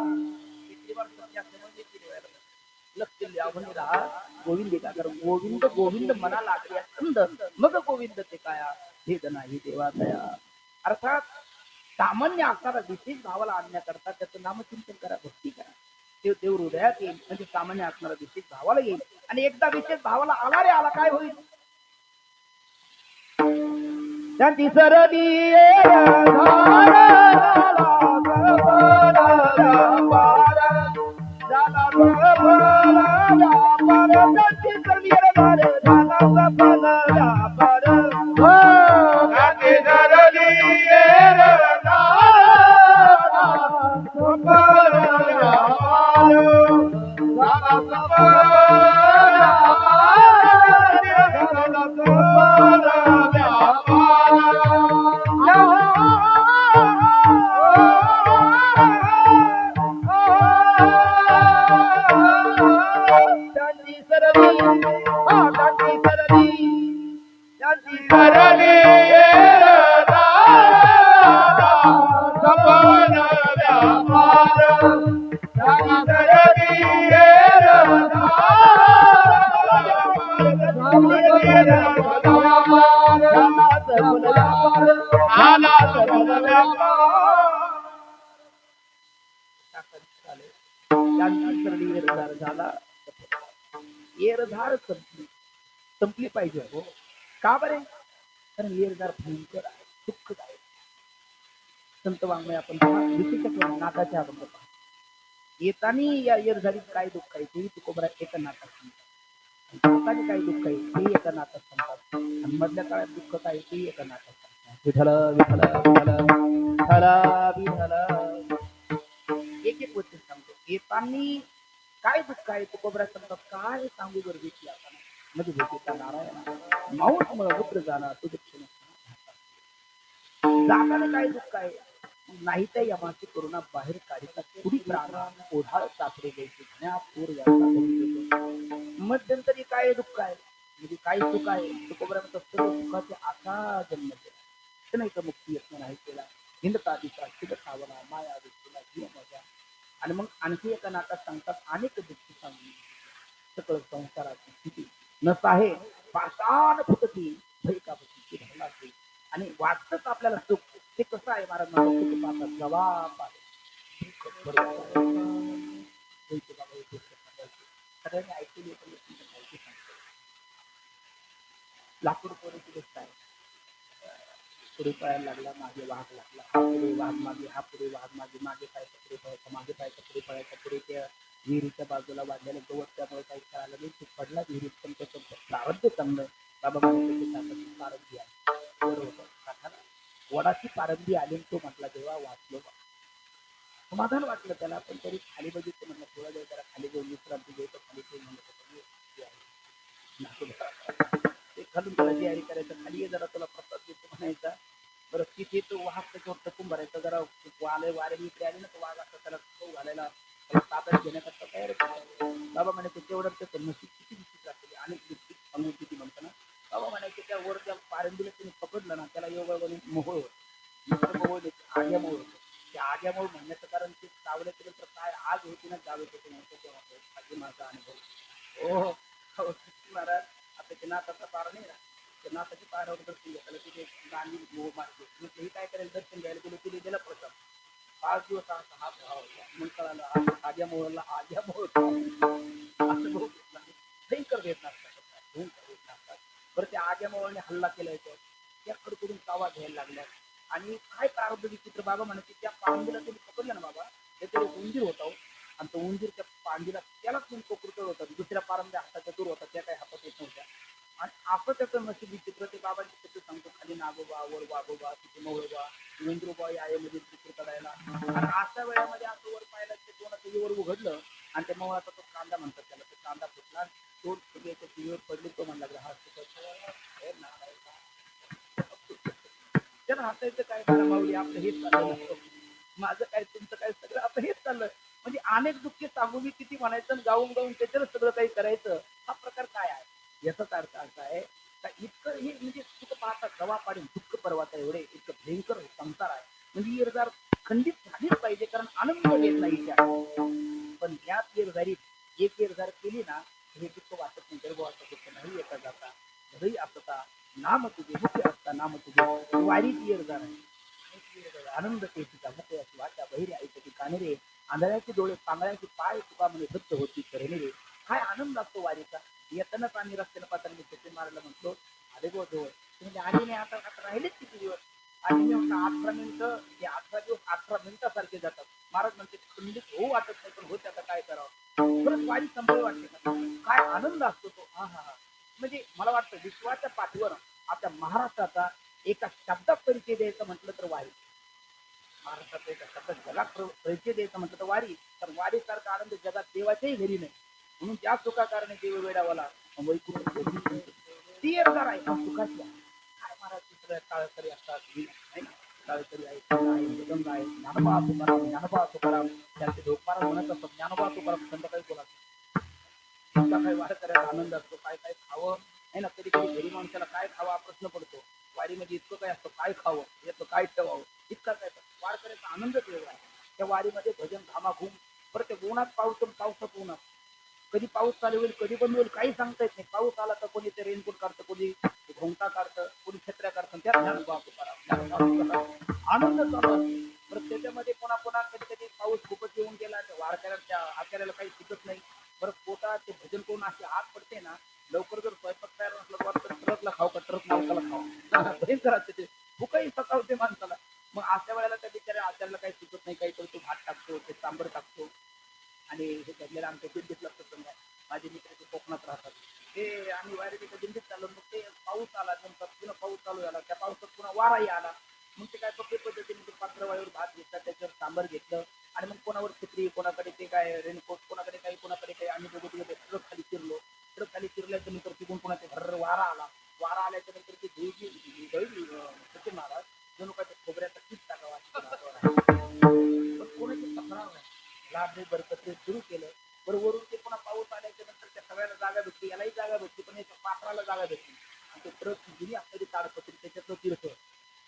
लक्ष लावले राहा गोविंदी गा, कारण गोविंद गोविंद मना लागले छंद मग गोविंद ते काया भेद नाही देवा दया. अर्थात सामान्य आकारा विशेष भावाला आणण्याकरता त्याचं नामचिंतन करा, भक्ती करा, ते देव हृदयात येईल. म्हणजे सामान्य असणारा विशेष भावाला येईल, आणि एकदा विशेष भावाला आला रे आला काय होईल, त्यांची सरदी झाले त्यांची सरली एरधार झाला एरधार संपली पाहिजे हो का बरे कारण एरधार भयंकर आहे दुःखदायक संत वाङ्मय आपण विशेष नाकाच्या आपण येतानी या एरधारीत काय दुःख आहे तेही तुकोबरा एका नाकात सांगतात जातानी काय दुःख आहे तेही एका नाकात सांगतात आणि मधल्या काळात दुःख काय तेही एका नाकात सांगतात विठ्ठल विठ्ठल विठ्ठल विठ्ठल एक एक गोष्ट सांगतो येतानी काय दुःख आहे तुकोबरा सांगतात काय सांगू गरजेची आपण म्हणजे भेटीचा नारायण माऊस पुत्र जाणार तो दुःख जाताना काय दुःख आहे नाही तर यमाची करुणा बाहेर काढिता पुढी प्राणा ओढाळ सापडे घ्यायचे पूर मध्यंतरी काय दुःख आहे म्हणजे काय सुख आहे तुकोबऱ्यात सुखाचे आका जन्म केला नाही तर मुक्ती यत्न नाही केला हिंदता दिसा शिव सावना माया दिसला जीव मजा आणि मग आणखी एका नाकात सांगतात अनेक दुःखी सांगली सकळ संसाराची स्थिती नस आहे पाषाण फुटती भयकापती धरला आणि वाटतच आपल्याला सुख ते कसं आहे महाराज सुख पाहतात जवाब सगळ्यांनी ऐकली लाकूड कोरीची गोष्ट आहे पुढे पळायला लागला मागे वाघ लागला हा पुढे वाघ मागे हा पुढे वाघ मागे मागे पायचा पुढे पळायचा मागे पायचा पुढे पळायचा पुढे त्या विहिरीच्या बाजूला वाढलेलं गवत त्यामुळे काही कळालं नाही ते पडला विहिरीत पण त्याचं प्रारब्ध चांगलं बाबा पारंबी आहे वर होतं काठाला वडाची पारंबी आली तो म्हटला देवा वाचलो समाधान वाटलं त्याला पण तरी खाली बघितलं म्हटलं थोडा वेळ त्याला खाली जाऊन विश्रांती घ्यायचं खाली ते म्हणलं ते खालून त्याला तयारी करायचं खाली जरा तुला प्रसाद देतो म्हणायचा बरं तिथे तो वाघ त्याच्यावर टकून भरायचा जरा वारे इकडे आले ना तो वाघ असता त्याला तो घालायला ताब्यात घेण्याकरता तयार बाबा म्हणायचं तेवढं त्याचं नशीब किती विचित्र असते अनेक गोष्टी सांगून किती म्हणतो ना बाबा म्हणायचे त्या वर त्या पारंबीला त्यांनी पकडलं ना त्याला योगा मोहळ होत मोहळ आग्या मोहळ होतं त्या आग्या मोहळ म्हणण्याचं कारण ते चावलं केलं तर काय आग होती ना जावे होते नव्हतं माझा अनुभव हो महाराज आता ते नाथाचा पारा नाही ना त्या नाथाची पारावर दर्शन घेतलं तिथे गांधी मोह मारते म्हटलं हे काय करायला दर्शन घ्यायला गेलो तिथे गेला प्रथम 5 दिवस असा हा भाव होता मग कळालं आग्या मोहळला आग्या मोहळ असं भाऊ घेतला भयंकर भेट नसतात भयंकर भेट नसतात बरं त्या आग्या मोहळने हल्ला केला येतो त्याकडे करून तावा घ्यायला लागला आणि काय प्रारब्ध विचित्र बाबा म्हणायचे त्या पांडीला तुम्ही पकडलं ना बाबा त्याच्यावर एक उंदीर होता आणि तो उंदीर त्या पांडीला त्यालाच तुम्ही पकडतो होता दुसऱ्या पारंब्या हाताच्या दूर होता त्या काही हातात येत नव्हत्या आणि असं त्याचं नशीब विचित्र ते बाबांची त्याचं सांगतो खाली नागोबा वर वागोबा तिथे मोळोबा वेंद्रोबा यामध्ये चित्र काढायला आणि अशा वेळामध्ये असं वर पाहिलं ते कोणाचं वर उघडलं आणि त्या मोळाचा तो कांदा म्हणतात त्याला तो कांदा फुटला तो त्याच्या टीव्हीवर पडली तो म्हणला हा त्याला हसायचं काय माऊली आपलं हेच चाललं माझं काय तुमचं काय सगळं आपलं हेच चाललं म्हणजे अनेक दुःखे सांगू मी किती म्हणायचं गाऊन गाऊन त्याच्यावर सगळं काही करायचं हा प्रकार काय आहे याचाच अर्थ असा आहे का इतकं हे म्हणजे सुख पाहता जवा पाडेल दुःख पर्वाचा एवढे इतकं भयंकर संसार आहे म्हणजे इरदार खंडित झालीच पाहिजे कारण आनंद येत नाही पण याच इरदारीत एक इरदार केली ना हे दुःख वाटत नाही गर्भवाचं दुःख नाही येता जाता घरी असता नाम तुझे मुख्य असता नाम तुझे वारीत इरदार आहे आनंद तेचा मुख्य अशी वाचा बहिरे ऐकती काने रे आंधळ्याचे डोळे पांगळ्याचे पाय तुका म्हणे भक्त होती करणे रे काय आनंद असतो वारीचा येतानाच आम्ही रस्त्याला पाहताना मी त्याचे मारायला म्हटलो अरे गो जवळ म्हणजे आली नाही आता राहिलेच किती दिवस आणि मी म्हटलं 18 मिनिटं हे 18 दिवस 18 मिनिटासारखे जातात महाराज म्हणते खंडित होऊ वाटत नाही पण होते आता काय करावं परत वारी संपली वाटते का काय आनंद असतो तो हा हा हा म्हणजे मला वाटतं विश्वाच्या पाठीवर आपल्या महाराष्ट्राचा एका शब्दात परिचय द्यायचं म्हटलं तर वारी महाराष्ट्राचा एका शब्दात जगात परिचय द्यायचं म्हटलं तर वारी तर वारी सारखा आनंद जगात देवाच्याही घरी नाही म्हणून त्या सुखाकारणे देव वेडावाला वैकुंठ ती एकदार आहे सुखाची काय महाराज काळकरी असतात काळकरी आहे मृदंग आहे ज्ञानोबा तुकाराम त्यांचे लोक महाराज म्हणत असतात ज्ञानोबा तुकाराम संध्याकाळी बोला काही वाढ करायचा आनंद असतो काय काय खावं आहे ना कधी कधी घरी माणसाला काय खावा प्रश्न पडतो वारीमध्ये इतकं काय असतं काय खावं याचं काय ठेवावं इतका काय वाढ करायचा आनंदच वेगळा आहे त्या वारीमध्ये भजन घामाघूम परत ते उन्हात पावसात उन्हात कधी पाऊस चालू होईल कधी बंद होईल काही सांगता येत नाही पाऊस आला तर कोणी ते रेनकोट काढतं कोणी घोंगटा काढतं कोणी छत्र्या काढतं त्यात आनंद चालू असतो परत त्याच्यामध्ये कोणा कधी कधी पाऊस खूपच येऊन गेला वारकऱ्यांच्या आचार्याला काही शिकत नाही. बरं पोटात ते भजन करून अशी आत पडते ना, लवकर जर स्वयंपाक तयार नसला तर वाटतं ट्रकला खाऊ का ट्रक नावकाला खाऊ. भयंकर असते ते, भूकही सतावते माणसाला. मग अशा वेळेला त्या बिचाऱ्या आचार्याला काही शिकत नाही, काही करतो, भात टाकतो, ते सांबर टाकतो. आणि हे घडलेलं आमच्या दिंडीतला प्रसंग आहे. माझे मित्र ते कोकणात राहतात. ते आम्ही वारीच्या दिंडीत चाललो, मग ते पाऊस आला, नंतर पुन्हा पाऊस चालू झाला, त्या पावसात पुन्हा वाराही आला. मग ते काय सोपे पद्धतीने ते पात्रवाळीवर भात घेतला, त्याच्यावर सांबर घेतलं आणि मग कोणावर छत्री, कोणाकडे ते काय रेनकोट, कोणाकडे काही, कोणाकडे काही, आम्ही दोघं तिघे ट्रक खाली शिरलो. ट्रक खाली शिरल्याच्या नंतर तिकडून पुन्हा ते भर वारा आला. वारा आल्याच्या नंतर ती धुळी सचिन महाराज जणू काय ते खोबऱ्याचा किट टाकावा, पण कोणाची तक्रार नाही. लाभ बरकत सुरू केलं. बरोबर ते पुन्हा पाऊस आल्याच्या नंतर त्या सगळ्याला जागा भेटली, यालाही जागा भेटली, पण याच्या पात्राला जागा भेटली. आणि ते ट्रक जुनी असणारी ताडपत्री त्याच्यातलं तीर्थ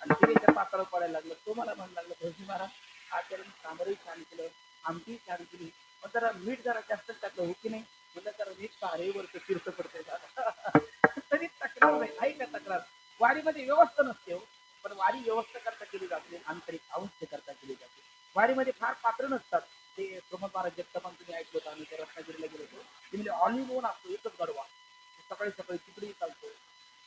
आणि ते त्या पात्रावर पडायला लागलं. तो मला म्हणायला लागला, भरजी महाराज आचार्याने सांबरही छान केलं, आमटी छान केली, पण जरा मीठ जरा जास्तच टाकलं हो की नाही. म्हणजे जरा मीठ तारेवरचं तीर्थ पडतंय तरी तक्रार नाही का तक्रार. वारीमध्ये व्यवस्था नसते हो, पण वारी व्यवस्था करता केली जाते, आंतरिक अंश करता केली जाते. वारीमध्ये फार पात्र नसतात. ते प्रमोद महाराज जगतापान तुम्ही ऐकलं होतं, आम्ही रत्नागिरीला गेलो होतो. ते म्हणजे ऑल इन वन असतो, एकच गडवा. सकाळी सकाळी तिकडेही चालतो,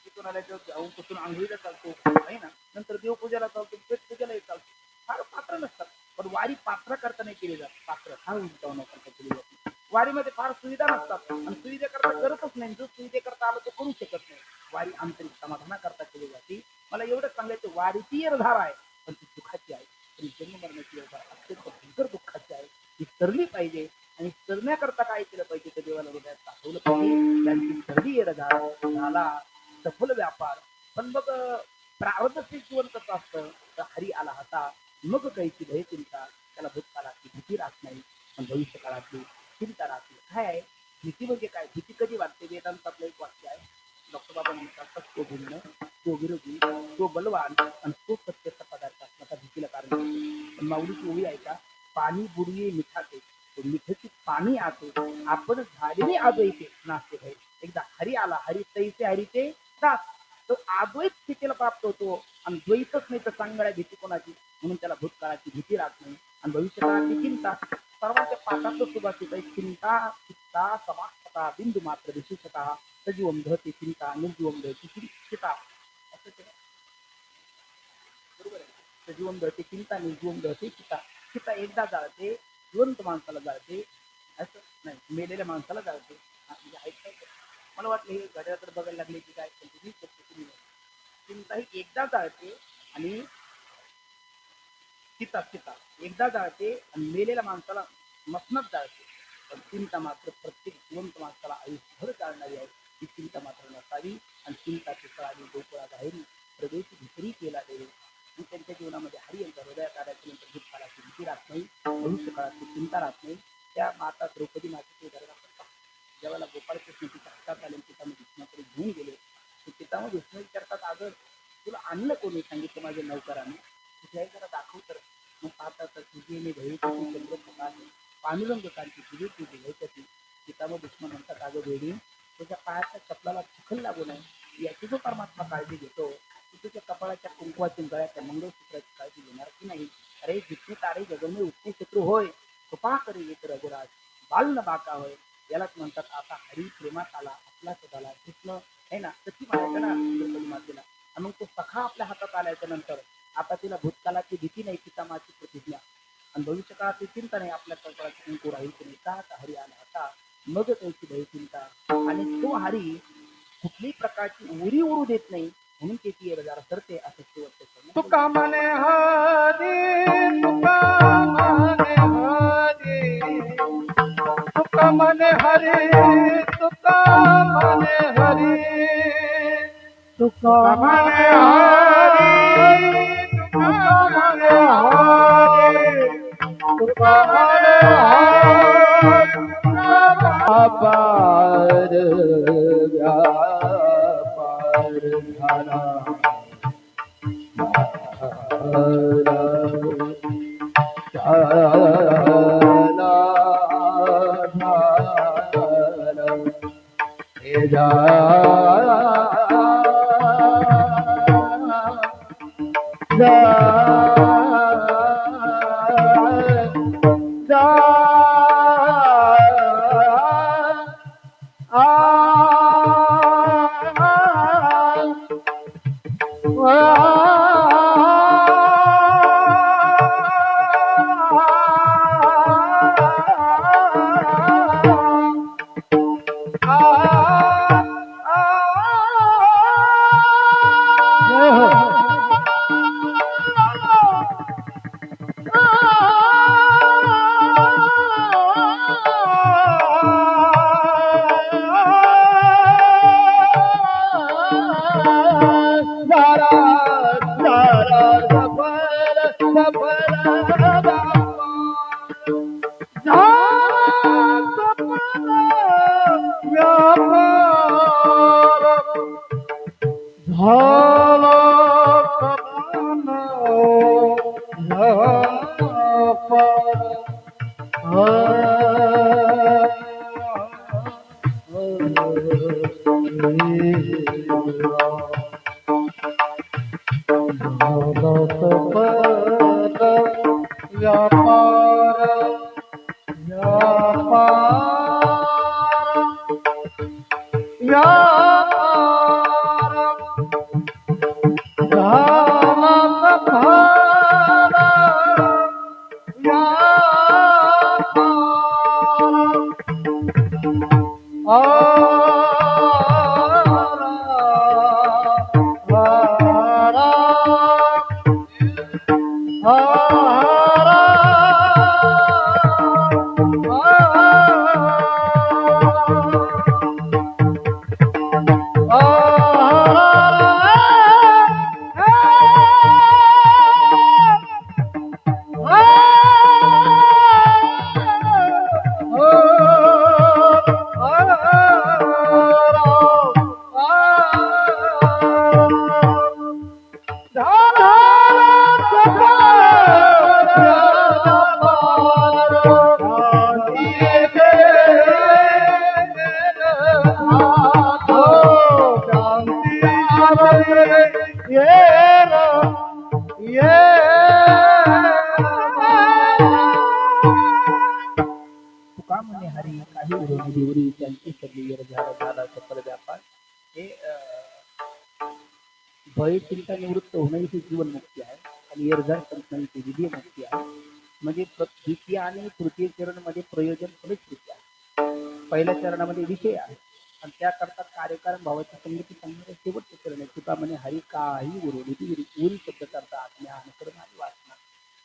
तिथून आल्याच्या जाऊन तिथून आंघोळीला चालतो आहे ना, नंतर देवपूजेला चालतो, पेट पूजेलाही चालतो. फार पात्र नसतात, पण वारी पात्र करता नाही केली जात. पात्र फार उंचावण्याकरता केली जाते. वारीमध्ये फार सुविधा नसतात आणि सुविधेकरता करतच नाही. जो सुविधेकरता आलं तो करू शकत नाही. वारी आंतरिक समाधानाकरता केली जाते. मला एवढंच सांगायचं, वारीची धारा आहे, पण ती सुखाची आहे. तरी जन्म मरण्याची धारा अत्यंत भयंकर दुःखाची आहे. ती सरली पाहिजे आणि सरण्याकरता काय केलं पाहिजे ते देवाला हृदयात दाखवलं पाहिजे. त्यांची सरली झाला सफल व्यापार. पण मग प्रारब्ध जीवन कसं असतं, तर हरी आला हाता मग कैची भय चिंता. त्याला भूतकाळाची भीती राहत नाही, पण भविष्य काळातली चिंता राहते. काय आहे भीती म्हणजे काय? भीती कधी वाटते? वेदांतातलं एक वाक्य आहे. डॉक्टर बाबा म्हणतात, तो भिन्न, तो विरोधी, तो बलवान आणि तो सत्यचा पदार्थ असण्याचा भीतीला कारण असते. पण माऊलीची ओळी आहे का, पाणी बुडवी मिठाचे, मिठाची पाणी आते, आपण झालेली अद्वैते नाचते भय. एकदा हरी आला, हरी तैसे हरीचे दास, तो अद्वैत स्थितीला प्राप्त होतो. आणि द्वैतच नाही तर सांगणाऱ्या भीती कोणाची, म्हणून त्याला भूतकाळाची भीती राहत नाही आणि भविष्यकाळाची चिंता. सर्वांच्या पाठातलं सुभाषित आहे, चिंता चित्ता समासता बिंदू मात्र विशेषतः सजीवम दहते चिंता निर्जीवम दहते चिंता. असं ते बरोबर आहे. सजीवम दहते चिंता निर्जीवम दहते चिंता. चिंता एकदा जाळते, जिवंत माणसाला जाळते, असं नाही मेलेल्या माणसाला जाळते. म्हणजे ऐकताय मला वाटलं हे घड्याकडे बघायला लागले की काय, चिंता ही एकदा जाळते आणि चिता चिता एकदा जाळते आणि मेलेल्या माणसाला मसनत जाळते. पण चिंता मात्र प्रत्येक जिवंत माणसाला आयुष्यभर जाळणारी आहे. ही चिंता मात्र नसावी आणि चिंता चित्राली गोकुळा बाहेरी प्रवेश भितरी केला देवे. आणि त्यांच्या जीवनामध्ये हरी यांच्या हृदयात आल्याच्या नंतर भूतकाळाची भीती राहत नाही, भविष्य काळाची चिंता राहत नाही. त्या माता द्रौपदी मातेचे उदाहरण आपण पाहतो. ज्यावेळेला गोपाळ कृष्ण तिच्या हातात आले, पितामह भीष्माकडे घेऊन गेले, पितामह भीष्म विचारतात, अगं तुला आणलं कोणी? सांगितलं माझ्या नौकराने. तुझ्या जरा दाखव तर. मग पाहतात तुझी भयची चंद्रप्रकाश पांडुरंग कांती तुझी तुझी भयची. पितामह भीष्म म्हणतात, अगं वेडी तुझ्या पायाच्या चपलाला चिखल लागू नये याची जो परमात्मा काळजी घेतो, तू तुझ्या कपाळाच्या कुंकवाची गळ्याच्या मंगळसूत्राची काळजी घेणार की नाही? अरे जितने तारे जगमे उठणे शत्रू होय, कृपा करे येत रघुराज बाल न बाका होय. यालाच म्हणतात आता हरी प्रेमात आला, आपला सदाला कृष्ण आहे ना, तशी म्हणायचं ना द्रौपदी मातेला. आणि मग तो सखा आपल्या हातात आल्याच्या नंतर आता तिला भूतकाळाची भीती नाही, पितामहाची प्रतिज्ञा, आणि भविष्य काळाची चिंता नाही. आपल्या कपाळाची कुंकू राहील की नाही, का हरी आला आता मग त्याची भय चिंता. आणि तो हरी कुठल्याही प्रकारची उरी उरू देत नाही, म्हणून त्याची जरा सरते असं शेवटचं. तुका म्हणे हरी, तुका म्हणे हरी, तुका म्हणे हरी, तुका म्हणे हरी, तुका म्हणे हरी, तुका म्हणे हरी, तुका म्हणे हरी, व्यापार व्यापार झाला जा तुका म्हणे हरी काही उरवणे देवरी त्यांची सगळी झाला सफल व्यापार हे भय चिंता निवृत्त होणं ही जीवनमुक्ती आहे आणि येरझार संस्थांची विधी मुक्ती आहे. म्हणजे द्वितीय आणि तृतीय चरण मध्ये प्रयोजन फलश्रुती आहे. पहिल्या चरणामध्ये विषय आहे आणि त्याकरता कार्यकारण भावाची संगती सांगणारे शेवटचे चरण आहे. तुका म्हणे हरी काही उरवणे देवरी उरी शब्द करता आज्ञा अनुकरण आणि वासना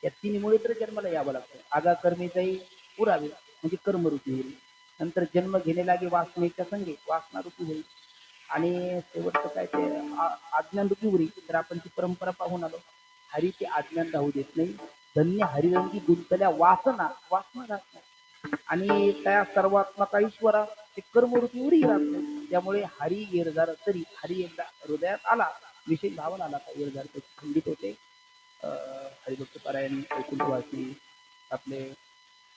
या तिन्हीमुळे तर जन्माला यावं लागतं. आगा कर्मी जाई पुरावे म्हणजे कर्मरूपी होईल. नंतर जन्म घेणे लागे वासनेच्या संगे वासनारूपी होईल आणि शेवटचं काय ते आज्ञानरूपी होईल. तर आपण ती परंपरा पाहून आलो. हरी ते आज्ञान राहू देत नाही. धन्य हरिरंगी गुंतल्या वासना वासना राहत नाही आणि त्या सर्वात्मका ईश्वरा ते कर्मरूपी उरी राहत नाही. त्यामुळे हरी येरझार तरी हरी एकदा हृदयात आला विषय भावना आला का येरझार त्याची खंडित होते. हरिभक्त पारायण ऐकुलवासी आपले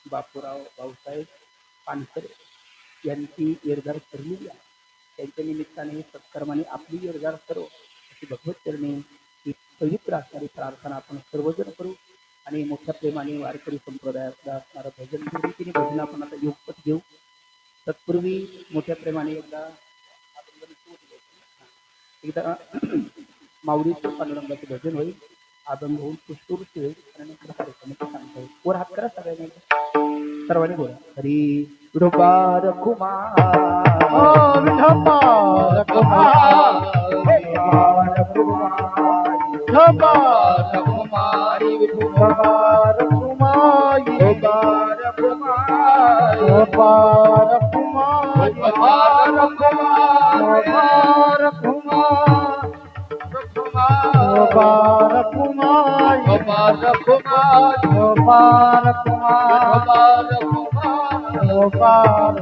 बापूराव भाऊसाहेब पानसरे यांची येरझार ठरलेली आहे. त्यांच्या निमित्ताने सत्कर्माने आपली येरझार सर्व अशी भगवत चरणी ही पवित्र असणारी प्रार्थना आपण सर्वजण करू आणि मोठ्या प्रेमाने वारकरी संप्रदायातला असणारं भजन रीतीने भजन आपण आता योगपत घेऊ. तत्पूर्वी मोठ्या प्रेमाने एकदा माऊलीचं पांडुरंगाचं भजन होईल. आदम होऊन पुष्पवृष्टी होईल आणि नंतर कार्यक्रमाची सांगता येईल. वर हात करा सगळ्यांनी सर्वांनी बोला. हरी विठोबार कुमार विठोबार कुमार विठोबार कुमारी विठोबार कुमारी विठोबार कुमार विठोबार कुमार विठोबार कुमार विठोबार कुमार विठोबार कुमार विठोबार कुमार विठोबार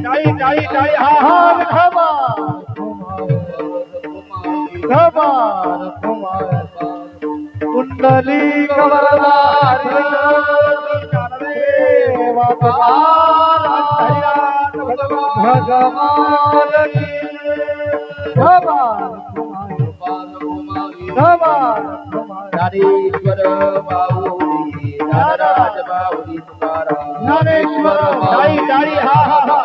टाळी टाळी टाळी हा हा विठोबार विठोबार कुमार कुंडली कवरदार भगवान ज्ञानेश्वर माऊली ज्ञानराज माऊली तुकाराम ज्ञानेश्वर माऊली हा हा हा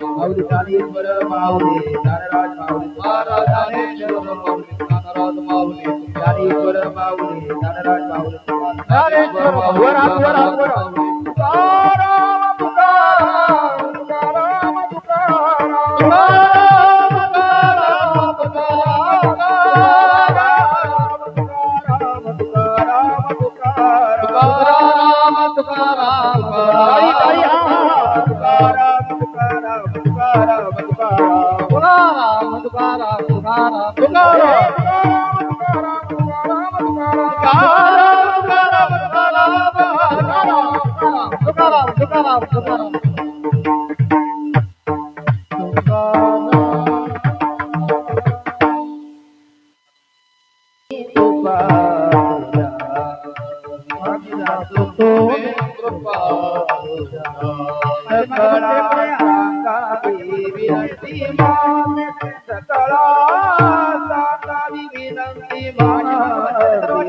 माऊली ज्ञानेश्वर माऊली ज्ञानराज माऊली तुकाराम ज्ञानेश्वर माऊली ज्ञानराज माऊली ज्ञानेश्वर माऊली ज्ञानराज माऊली तुकाराम ज्ञानेश्वर वर हात वर हात वर तुकाराम तुकाराम तुकाराम तुकाराम सकळा सांगावी विनंती मान सकळा सांगावी विनंती मान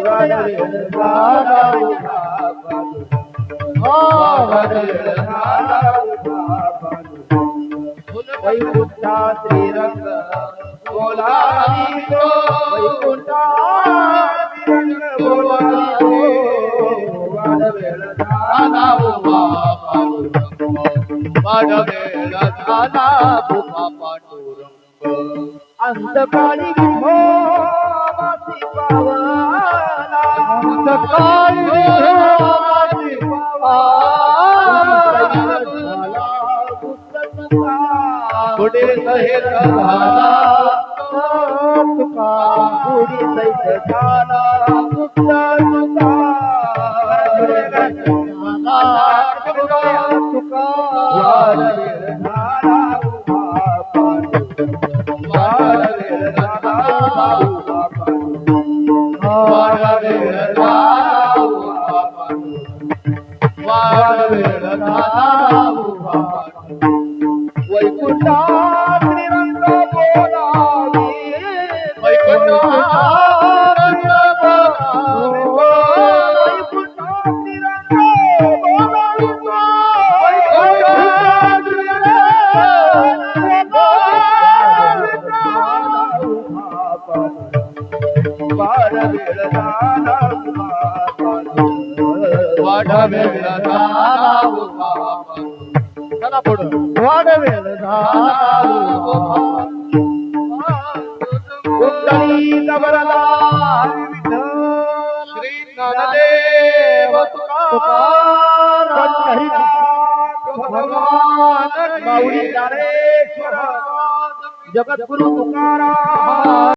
वाढवेल झाला उभा पाडू वाढवेल झाला उभा पाडू वैकुंठा श्रीरंग बोलावी तो वैकुंठा श्रीरंग बोलावी वाढवेल झाला उभा पांडुरंग वाढवेल झाला उभा पांडुरंग अंतकाळी विठोबाची पावना अंतकाळी विठोबाची पावना पुढे सहित झाला तुका पुढे सहित झाला तुका तुका वाढवेल झाला उभा पांडुरंग वाढवेल झाला उभा पांडुरंग वाढवेल झाला उभा पांडुरंग वाढवेल झाला उभा पांडुरंग वैकुंठा श्रीरंग बोलावी वैकुंठा श्रीरंग बोलावी वैकुंठा श्रीरंग बोलावी वाढवेल झाला उभा वाढवेल झाला उभा चला पुढं वाढवेल कुंडली गबरला श्री ज्ञानदेव तुकाराम भगवान माऊली ज्ञानेश्वर जगद्गुरु तुकाराम